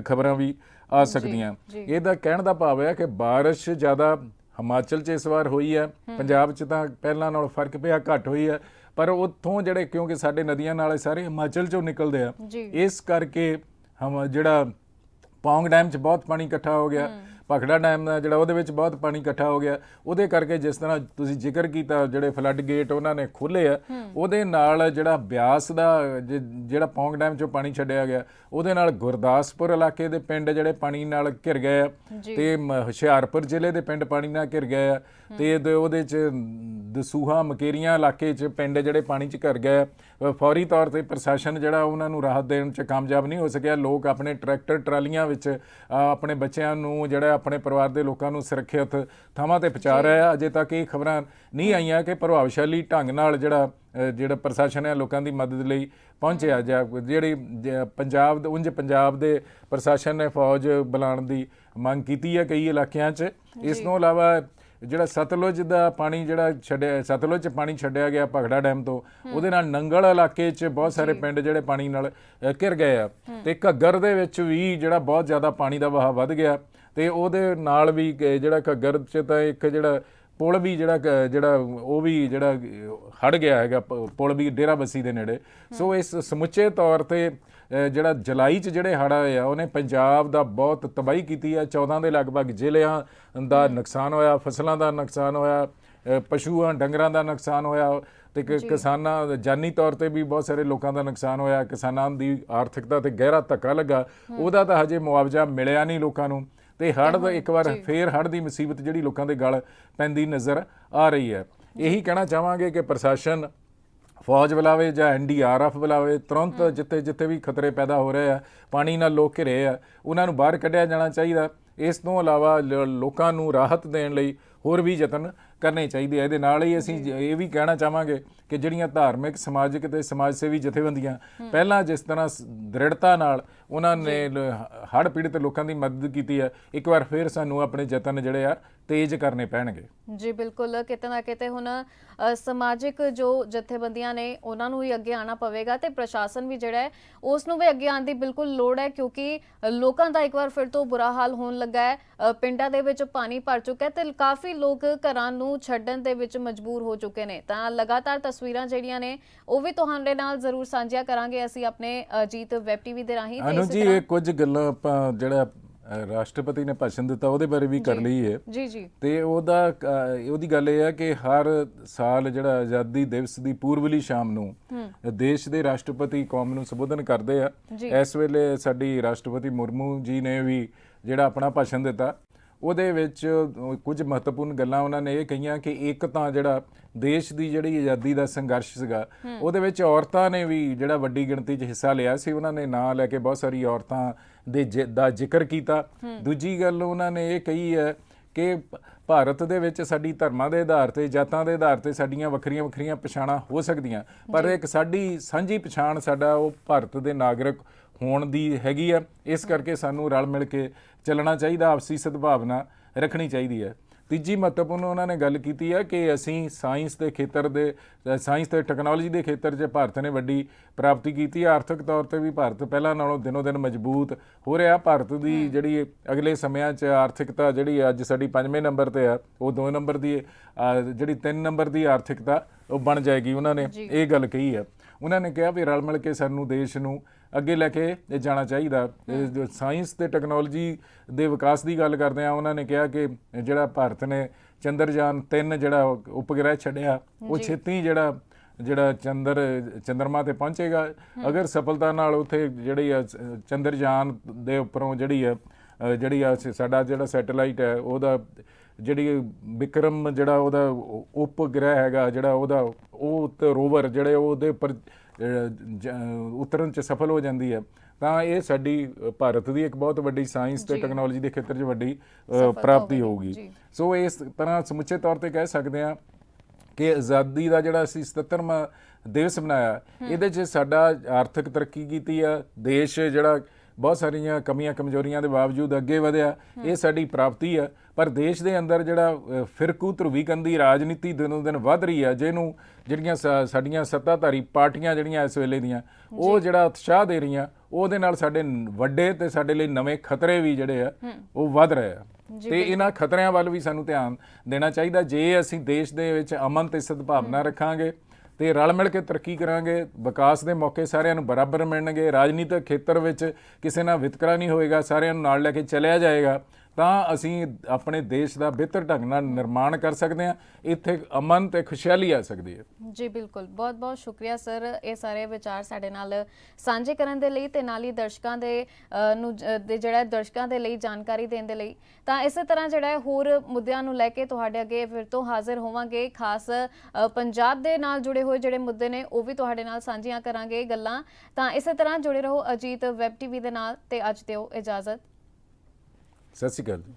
ਖਬਰਾਂ ਵੀ ਆ ਸਕਦੀਆਂ। ਇਹਦਾ ਕਹਿਣ ਦਾ ਭਾਵ ਹੈ ਕਿ ਬਾਰਿਸ਼ ਜ਼ਿਆਦਾ ਹਿਮਾਚਲ 'ਚ ਇਸ ਵਾਰ ਹੋਈ ਹੈ, ਪੰਜਾਬ 'ਚ ਤਾਂ ਪਹਿਲਾਂ ਨਾਲੋਂ ਫਰਕ ਪਿਆ, ਘੱਟ ਹੋਈ ਹੈ, ਪਰ ਉੱਥੋਂ ਜਿਹੜੇ ਕਿਉਂਕਿ ਸਾਡੇ ਨਦੀਆਂ ਨਾਲੇ ਸਾਰੇ ਹਿਮਾਚਲ 'ਚੋਂ ਨਿਕਲਦੇ ਆ, ਇਸ ਕਰਕੇ ਜਿਹੜਾ ਪੌਂਗ ਡੈਮ 'ਚ ਬਹੁਤ ਪਾਣੀ ਇਕੱਠਾ ਹੋ ਗਿਆ, ਭਾਖੜਾ ਡੈਮ ਦਾ ਜਿਹੜਾ ਉਹਦੇ ਵਿੱਚ ਬਹੁਤ ਪਾਣੀ ਇਕੱਠਾ ਹੋ ਗਿਆ। ਉਹਦੇ ਕਰਕੇ ਜਿਸ ਤਰ੍ਹਾਂ ਤੁਸੀਂ ਜ਼ਿਕਰ ਕੀਤਾ, ਜਿਹੜੇ ਫਲੱਡ ਗੇਟ ਉਹਨਾਂ ਨੇ ਖੋਲ੍ਹੇ ਆ, ਉਹਦੇ ਨਾਲ ਜਿਹੜਾ ਬਿਆਸ ਦਾ ਜਿਹੜਾ ਪੌਂਗ ਡੈਮ 'ਚੋਂ ਪਾਣੀ ਛੱਡਿਆ ਗਿਆ, ਉਹਦੇ ਨਾਲ ਗੁਰਦਾਸਪੁਰ ਇਲਾਕੇ ਦੇ ਪਿੰਡ ਜਿਹੜੇ ਪਾਣੀ ਨਾਲ ਘਿਰ ਗਏ ਆ, ਤੇ ਹੁਸ਼ਿਆਰਪੁਰ ਜ਼ਿਲ੍ਹੇ ਦੇ ਪਿੰਡ ਪਾਣੀ ਨਾਲ ਘਿਰ ਗਏ ਆ, ਤੇ ਉਹਦੇ 'ਚ ਦਸੂਹਾ ਮਕੇਰੀਆਂ ਇਲਾਕੇ 'ਚ ਪਿੰਡ ਜਿਹੜੇ ਪਾਣੀ 'ਚ ਘਿਰ ਗਏ ਆ। ਫੌਰੀ ਤੌਰ 'ਤੇ ਪ੍ਰਸ਼ਾਸਨ ਜਿਹੜਾ ਉਹਨਾਂ ਨੂੰ ਰਾਹਤ ਦੇਣ 'ਚ ਕਾਮਯਾਬ ਨਹੀਂ ਹੋ ਸਕਿਆ। ਲੋਕ ਆਪਣੇ ਟਰੈਕਟਰ ਟਰਾਲੀਆਂ ਵਿੱਚ ਆਪਣੇ ਬੱਚਿਆਂ ਨੂੰ, ਜਿਹੜਾ ਆਪਣੇ ਪਰਿਵਾਰ ਦੇ ਲੋਕਾਂ ਨੂੰ ਸੁਰੱਖਿਅਤ ਥਾਵਾਂ ਤੇ ਪਹੁੰਚਾ ਰਿਹਾ। ਅਜੇ ਤੱਕ ਇਹ ਖਬਰਾਂ ਨਹੀਂ ਆਈਆਂ ਕਿ ਪ੍ਰਭਾਵਸ਼ਾਲੀ ਢੰਗ ਨਾਲ ਜਿਹੜਾ ਪ੍ਰਸ਼ਾਸਨ ਹੈ ਲੋਕਾਂ ਦੀ ਮਦਦ ਲਈ ਪਹੁੰਚਿਆ, ਜਾਂ ਜਿਹੜੀ ਪੰਜਾਬ ਦੇ ਪ੍ਰਸ਼ਾਸਨ ਨੇ ਫੌਜ ਬੁਲਾਉਣ ਦੀ ਮੰਗ ਕੀਤੀ ਹੈ ਕਈ ਇਲਾਕਿਆਂ 'ਚ। ਇਸ ਤੋਂ ਇਲਾਵਾ ਜਿਹੜਾ ਸਤਲੁਜ ਦਾ ਪਾਣੀ ਸਤਲੁਜ 'ਚ ਪਾਣੀ ਛੱਡਿਆ ਗਿਆ ਭਾਖੜਾ ਡੈਮ ਤੋਂ, ਉਹਦੇ ਨਾਲ ਨੰਗਲ ਇਲਾਕੇ 'ਚ ਬਹੁਤ ਸਾਰੇ ਪਿੰਡ ਜਿਹੜੇ ਪਾਣੀ ਨਾਲ ਘਿਰ ਗਏ ਆ। ਤੇ ਘੱਗਰ ਦੇ ਵਿੱਚ ਵੀ ਜਿਹੜਾ ਬਹੁਤ ਜ਼ਿਆਦਾ ਪਾਣੀ ਦਾ ਵਹਾਅ ਵੱਧ ਗਿਆ, ਤੇ ਉਹਦੇ ਨਾਲ ਵੀ ਜਿਹੜਾ ਘੱਗਰ 'ਚ ਤਾਂ ਇੱਕ ਜਿਹੜਾ ਪੁਲ ਵੀ ਉਹ ਵੀ ਹੜ ਗਿਆ ਹੈਗਾ, ਪੁਲ ਵੀ ਡੇਰਾ ਬੱਸੀ ਦੇ ਨੇੜੇ। ਸੋ ਇਸ ਸਮੁੱਚੇ ਤੌਰ ਤੇ ਜਿਹੜਾ ਜੁਲਾਈ 'ਚ ਜਿਹੜੇ ਹੜ੍ਹ ਆਏ ਆ, ਉਹਨੇ ਪੰਜਾਬ ਦਾ ਬਹੁਤ ਤਬਾਹੀ ਕੀਤੀ ਹੈ। 14 ਦੇ ਲਗਭਗ ਜ਼ਿਲ੍ਹਿਆਂ ਦਾ ਨੁਕਸਾਨ ਹੋਇਆ, ਫਸਲਾਂ ਦਾ ਨੁਕਸਾਨ ਹੋਇਆ, ਪਸ਼ੂਆਂ ਡੰਗਰਾਂ ਦਾ ਨੁਕਸਾਨ ਹੋਇਆ, ਤੇ ਕਿਸਾਨਾਂ ਜਾਨੀ ਤੌਰ ਤੇ ਵੀ ਬਹੁਤ ਸਾਰੇ ਲੋਕਾਂ ਦਾ ਨੁਕਸਾਨ ਹੋਇਆ। ਕਿਸਾਨਾਂ ਦੀ ਆਰਥਿਕਤਾ ਤੇ ਗਹਿਰਾ ਧੱਕਾ ਲੱਗਾ, ਉਹਦਾ ਤਾਂ ਹਜੇ ਮੁਆਵਜ਼ਾ ਮਿਲਿਆ ਨਹੀਂ ਲੋਕਾਂ ਨੂੰ। ਤੇ ਹੜ੍ਹ ਦਾ ਇੱਕ ਵਾਰ ਫੇਰ ਹੜ੍ਹ ਦੀ ਮੁਸੀਬਤ ਜਿਹੜੀ ਲੋਕਾਂ ਦੇ ਗਲ ਪੈਂਦੀ ਨਜ਼ਰ ਆ ਰਹੀ ਹੈ। ਇਹੀ ਕਹਿਣਾ ਚਾਹਾਂਗੇ ਕਿ ਪ੍ਰਸ਼ਾਸਨ ਫੌਜ ਬੁਲਾਵੇ ਜਾਂ NDRF ਬੁਲਾਵੇ, ਤੁਰੰਤ ਜਿੱਥੇ ਵੀ ਖਤਰੇ ਪੈਦਾ ਹੋ ਰਹੇ ਆ, ਪਾਣੀ ਨਾਲ ਲੋਕ ਘਿਰੇ ਆ, ਉਹਨਾਂ ਨੂੰ ਬਾਹਰ ਕੱਢਿਆ ਜਾਣਾ ਚਾਹੀਦਾ। ਇਸ ਤੋਂ ਇਲਾਵਾ ਲੋਕਾਂ ਨੂੰ ਰਾਹਤ ਦੇਣ ਲਈ ਹੋਰ ਵੀ ਯਤਨ ਕਰਨੇ ਚਾਹੀਦੇ ਆ। ਇਹਦੇ ਨਾਲ ਹੀ ਅਸੀਂ ਇਹ ਵੀ ਕਹਿਣਾ ਚਾਹਾਂਗੇ ਕਿ ਜਿਹੜੀਆਂ ਧਾਰਮਿਕ, ਸਮਾਜਿਕ ਤੇ ਸਮਾਜ ਸੇਵੀ ਜਥੇਬੰਦੀਆਂ ਪਹਿਲਾਂ ਜਿਸ ਤਰ੍ਹਾਂ ਦ੍ਰਿੜਤਾ ਨਾਲ ਉਹਨਾਂ ਨੇ ਹੜ੍ਹ ਪੀੜਤ ਲੋਕਾਂ ਦੀ ਮਦਦ ਕੀਤੀ ਹੈ। ਇੱਕ ਵਾਰ ਫਿਰ ਸਾਨੂੰ ਆਪਣੇ ਯਤਨ ਜਿਹੜੇ ਆ ਤੇਜ਼ ਕਰਨੇ ਪੈਣਗੇ। ਜੀ ਬਿਲਕੁਲ, ਕਿਤੇ ਨਾ ਕਿਤੇ ਹੁਣ ਸਮਾਜਿਕ ਜੋ ਜਥੇਬੰਦੀਆਂ ਨੇ ਉਹਨਾਂ ਨੂੰ ਵੀ ਅੱਗੇ ਆਉਣਾ ਪਵੇਗਾ ਤੇ ਪ੍ਰਸ਼ਾਸਨ ਵੀ ਜਿਹੜਾ ਹੈ ਉਸ ਨੂੰ ਵੀ ਅੱਗੇ ਆਉਣ ਦੀ ਬਿਲਕੁਲ ਲੋੜ ਹੈ, ਕਿਉਂਕਿ ਲੋਕਾਂ ਦਾ ਇੱਕ ਵਾਰ ਫਿਰ ਤੋਂ ਬੁਰਾ ਹਾਲ ਹੋਣ ਲੱਗਾ ਹੈ। ਪਿੰਡਾਂ ਦੇ ਵਿੱਚ ਪਾਣੀ ਭਰ ਚੁੱਕਾ ਹੈ ਤੇ ਕਾਫੀ ਲੋਕ ਘਰਾਂ ਨੂੰ ਛੱਡਣ ਦੇ ਵਿੱਚ ਮਜਬੂਰ ਹੋ ਚੁੱਕੇ ਨੇ। ਤਾਂ ਲਗਾਤਾਰ ਤਸਵੀਰਾਂ ਜਿਹੜੀਆਂ ਨੇ ਉਹ ਵੀ ਤੁਹਾਡੇ ਨਾਲ ਜ਼ਰੂਰ ਸਾਂਝੀਆਂ ਕਰਾਂਗੇ ਅਸੀਂ ਆਪਣੇ ਅਜੀਤ ਵੈਬ ਟੀਵੀ ਦੇ ਰਾਹੀਂ। ਅਨੂ ਜੀ, ਇਹ ਕੁਝ ਗੱਲਾਂ ਆਪਾਂ ਜਿਹੜਾ ਰਾਸ਼ਟਰਪਤੀ ਨੇ ਭਾਸ਼ਣ ਦਿੱਤਾ ਉਹਦੇ ਬਾਰੇ ਵੀ ਕਰ ਲਈ ਹੈ ਜੀ ਜੀ। ਤੇ ਉਹਦੀ ਗੱਲ ਇਹ ਹੈ ਕਿ ਹਰ ਸਾਲ ਜਿਹੜਾ ਆਜ਼ਾਦੀ ਦਿਵਸ ਦੀ ਪੂਰਬਲੀ ਸ਼ਾਮ ਨੂੰ ਦੇਸ਼ ਦੇ ਰਾਸ਼ਟਰਪਤੀ ਕੌਮ ਨੂੰ ਸੰਬੋਧਨ ਕਰਦੇ ਆ। ਇਸ ਵੇਲੇ ਸਾਡੀ ਰਾਸ਼ਟਰਪਤੀ ਮੁਰਮੂ ਜੀ ਨੇ ਵੀ ਜਿਹੜਾ ਆਪਣਾ ਭਾਸ਼ਣ ਦਿੱਤਾ, ਉਹਦੇ ਵਿੱਚ ਕੁਝ ਮਹੱਤਵਪੂਰਨ ਗੱਲਾਂ ਉਹਨਾਂ ਨੇ ਇਹ ਕਹੀਆਂ ਕਿ ਇੱਕ ਤਾਂ ਜਿਹੜਾ ਦੇਸ਼ ਦੀ ਜਿਹੜੀ ਆਜ਼ਾਦੀ ਦਾ ਸੰਘਰਸ਼ ਸੀਗਾ ਉਹਦੇ ਵਿੱਚ ਔਰਤਾਂ ਨੇ ਵੀ ਜਿਹੜਾ ਵੱਡੀ ਗਿਣਤੀ 'ਚ ਹਿੱਸਾ ਲਿਆ ਸੀ। ਉਹਨਾਂ ਨੇ ਨਾਂ ਲੈ ਕੇ ਬਹੁਤ ਸਾਰੀ ਔਰਤਾਂ ਦਾ ਜ਼ਿਕਰ ਕੀਤਾ। ਦੂਜੀ ਗੱਲ ਉਹਨਾਂ ਨੇ ਇਹ ਕਹੀ ਹੈ ਕਿ ਭਾਰਤ ਦੇ ਵਿੱਚ ਸਾਡੀ ਧਰਮਾਂ ਦੇ ਆਧਾਰ ਤੇ, ਜਾਤਾਂ ਦੇ ਆਧਾਰ ਤੇ ਸਾਡੀਆਂ ਵੱਖਰੀਆਂ ਵੱਖਰੀਆਂ ਪਛਾਣਾਂ ਹੋ ਸਕਦੀਆਂ, ਪਰ ਇੱਕ ਸਾਡੀ ਸਾਂਝੀ ਪਛਾਣ ਸਾਡਾ ਉਹ ਭਾਰਤ ਦੇ ਨਾਗਰਿਕ ਹੋਣ ਦੀ ਹੈਗੀ ਆ। ਇਸ ਕਰਕੇ ਸਾਨੂੰ ਰਲ ਮਿਲ ਕੇ ਚੱਲਣਾ ਚਾਹੀਦਾ, ਆਪਸੀ ਸਦਭਾਵਨਾ ਰੱਖਣੀ ਚਾਹੀਦੀ ਹੈ। ਤੀਜੀ ਮਹੱਤਵਪੂਰਨ ਉਹਨਾਂ ਨੇ ਗੱਲ ਕੀਤੀ ਹੈ ਕਿ ਅਸੀਂ ਸਾਇੰਸ ਦੇ ਖੇਤਰ ਦੇ ਸਾਇੰਸ ਤੇ ਟੈਕਨੋਲੋਜੀ ਦੇ ਖੇਤਰ 'ਚ ਭਾਰਤ ਨੇ ਵੱਡੀ ਪ੍ਰਾਪਤੀ ਕੀਤੀ ਹੈ। ਆਰਥਿਕ ਤੌਰ ਤੇ ਵੀ ਭਾਰਤ ਪਹਿਲਾਂ ਨਾਲੋਂ ਦਿਨੋਂ ਦਿਨ ਮਜ਼ਬੂਤ ਹੋ ਰਿਹਾ। ਭਾਰਤ ਦੀ ਜਿਹੜੀ ਅਗਲੇ ਸਮਿਆਂ 'ਚ ਆਰਥਿਕਤਾ ਜਿਹੜੀ ਅੱਜ ਸਾਡੀ 5ਵੇਂ ਨੰਬਰ ਤੇ ਆ, ਉਹ 2 ਨੰਬਰ ਦੀ ਜਿਹੜੀ 3 ਨੰਬਰ ਦੀ ਆਰਥਿਕਤਾ ਉਹ ਬਣ ਜਾਏਗੀ। ਉਹਨਾਂ ਨੇ ਇਹ ਗੱਲ ਕਹੀ ਹੈ। ਉਹਨਾਂ ਨੇ ਕਿਹਾ ਵੀ ਰਲ ਮਿਲ ਕੇ ਸਾਨੂੰ ਦੇਸ਼ ਨੂੰ ਅੱਗੇ ਲੈ ਕੇ ਜਾਣਾ ਚਾਹੀਦਾ। ਸਾਇੰਸ ਤੇ ਟੈਕਨੋਲੋਜੀ ਦੇ ਵਿਕਾਸ ਦੀ ਗੱਲ ਕਰਦੇ ਆ, ਉਹਨਾਂ ਨੇ ਕਿਹਾ ਕਿ ਜਿਹੜਾ ਭਾਰਤ ਨੇ ਚੰਦਰਯਾਨ 3 ਜਿਹੜਾ ਉਪਗ੍ਰਹਿ ਛੱਡਿਆ, ਉਹ ਛੇਤੀ ਜਿਹੜਾ ਚੰਦਰਮਾ ਤੇ ਪਹੁੰਚੇਗਾ। ਅਗਰ ਸਫਲਤਾ ਨਾਲ ਉੱਥੇ ਜਿਹੜੀ ਚੰਦਰਯਾਨ ਦੇ ਉੱਪਰੋਂ ਜਿਹੜੀ ਸਾਡਾ ਜਿਹੜਾ ਸੈਟੇਲਾਈਟ ਹੈ ਉਹਦਾ ਜਿਹੜੀ ਵਿਕਰਮ ਜਿਹੜਾ ਉਹਦਾ ਉਪਗ੍ਰਹਿ ਹੈਗਾ ਜਿਹੜਾ ਉਹ ਰੋਵਰ ਜਿਹੜੇ ਉਹਦੇ ਉੱਪਰ ਉਤਰਨ 'ਚ ਸਫਲ ਹੋ ਜਾਂਦੀ ਹੈ, ਤਾਂ ਇਹ ਸਾਡੀ ਭਾਰਤ ਦੀ ਇੱਕ ਬਹੁਤ ਵੱਡੀ ਸਾਇੰਸ ਤੇ ਟੈਕਨੋਲੋਜੀ ਦੇ ਖੇਤਰ 'ਚ ਵੱਡੀ ਪ੍ਰਾਪਤੀ ਹੋਊਗੀ। ਸੋ ਇਸ ਤਰ੍ਹਾਂ ਸਮੁੱਚੇ ਤੌਰ ਤੇ ਕਹਿ ਸਕਦੇ ਹਾਂ ਕਿ ਆਜ਼ਾਦੀ ਦਾ ਜਿਹੜਾ ਅਸੀਂ 77ਵਾਂ ਦਿਵਸ ਮਨਾਇਆ, ਇਹਦੇ 'ਚ ਸਾਡਾ ਆਰਥਿਕ ਤਰੱਕੀ ਕੀਤੀ ਆ। ਦੇਸ਼ ਜਿਹੜਾ ਬਹੁਤ ਸਾਰੀਆਂ ਕਮੀਆਂ ਕਮਜ਼ੋਰੀਆਂ ਦੇ ਬਾਵਜੂਦ ਅੱਗੇ ਵਧਿਆ, ਇਹ ਸਾਡੀ ਪ੍ਰਾਪਤੀ ਆ। ਪਰ ਦੇਸ਼ ਦੇ ਅੰਦਰ ਜਿਹੜਾ ਫਿਰਕੂ ਧਰੁਵੀਕਰਨ ਦੀ ਰਾਜਨੀਤੀ ਦਿਨੋਂ ਦਿਨ ਵੱਧ ਰਹੀ ਆ, ਜਿਹੜੀਆਂ ਸਾਡੀਆਂ ਸੱਤਾਧਾਰੀ ਪਾਰਟੀਆਂ ਜਿਹੜੀਆਂ ਇਸ ਵੇਲੇ ਦੀਆਂ ਉਹ ਜਿਹੜਾ ਉਤਸ਼ਾਹ ਦੇ ਰਹੀਆਂ, ਉਹਦੇ ਨਾਲ ਸਾਡੇ ਵੱਡੇ ਤੇ ਸਾਡੇ ਲਈ ਨਵੇਂ ਖਤਰੇ ਵੀ ਜਿਹੜੇ ਆ ਉਹ ਵੱਧ ਰਹੇ ਆ। ਤੇ ਇਹਨਾਂ ਖਤਰਿਆਂ ਵੱਲ ਵੀ ਸਾਨੂੰ ਧਿਆਨ ਦੇਣਾ ਚਾਹੀਦਾ। ਜੇ ਅਸੀਂ ਦੇਸ਼ ਦੇ ਵਿੱਚ ਅਮਨ ਤੇ ਸਦਭਾਵਨਾ ਰੱਖਾਂਗੇ ਤੇ ਰਲ ਮਿਲ ਕੇ ਤਰੱਕੀ ਕਰਾਂਗੇ, ਵਿਕਾਸ ਦੇ ਮੌਕੇ ਸਾਰਿਆਂ ਨੂੰ ਬਰਾਬਰ ਮਿਲਣਗੇ, ਰਾਜਨੀਤਿਕ ਖੇਤਰ ਵਿੱਚ ਕਿਸੇ ਨਾਲ ਵਿਤਕਰਾ ਨਹੀਂ ਹੋਏਗਾ, ਸਾਰਿਆਂ ਨੂੰ ਨਾਲ ਲੈ ਕੇ ਚੱਲਿਆ ਜਾਏਗਾ, ਤਾਂ ਅਸੀਂ ਆਪਣੇ ਦੇਸ਼ ਦਾ ਬਿਹਤਰ ਢੰਗ ਨਾਲ ਨਿਰਮਾਣ ਕਰ ਸਕਦੇ ਹਾਂ। ਇੱਥੇ ਅਮਨ ਤੇ ਖੁਸ਼ਹਾਲੀ ਆ ਸਕਦੀ ਹੈ। ਜੀ ਬਿਲਕੁਲ, ਬਹੁਤ ਬਹੁਤ ਸ਼ੁਕਰੀਆ ਸਰ ਇਹ ਸਾਰੇ ਵਿਚਾਰ ਸਾਡੇ ਨਾਲ ਸਾਂਝੇ ਕਰਨ ਦੇ ਲਈ ਤੇ ਨਾਲ ਹੀ ਦਰਸ਼ਕਾਂ ਦੇ ਲਈ ਜਾਣਕਾਰੀ ਦੇਣ ਦੇ ਲਈ। ਤਾਂ ਇਸੇ ਤਰ੍ਹਾਂ ਜਿਹੜਾ ਹੋਰ ਮੁੱਦਿਆਂ ਨੂੰ ਲੈ ਕੇ ਤੁਹਾਡੇ ਅੱਗੇ ਫਿਰ ਤੋਂ ਹਾਜ਼ਰ ਹੋਵਾਂਗੇ। ਖਾਸ ਪੰਜਾਬ ਦੇ ਨਾਲ ਜੁੜੇ ਹੋਏ ਜਿਹੜੇ ਮੁੱਦੇ ਨੇ ਉਹ ਵੀ ਤੁਹਾਡੇ ਨਾਲ ਸਾਂਝੀਆਂ ਕਰਾਂਗੇ ਗੱਲਾਂ। ਤਾਂ ਇਸੇ ਤਰ੍ਹਾਂ ਜੁੜੇ ਰਹੋ ਅਜੀਤ ਵੈਬ ਟੀਵੀ ਦੇ ਨਾਲ ਤੇ ਅੱਜ ਦਿਓ ਇਜਾਜ਼ਤ। ਸਤਿ ਸ਼੍ਰੀ ਅਕਾਲ ਜੀ।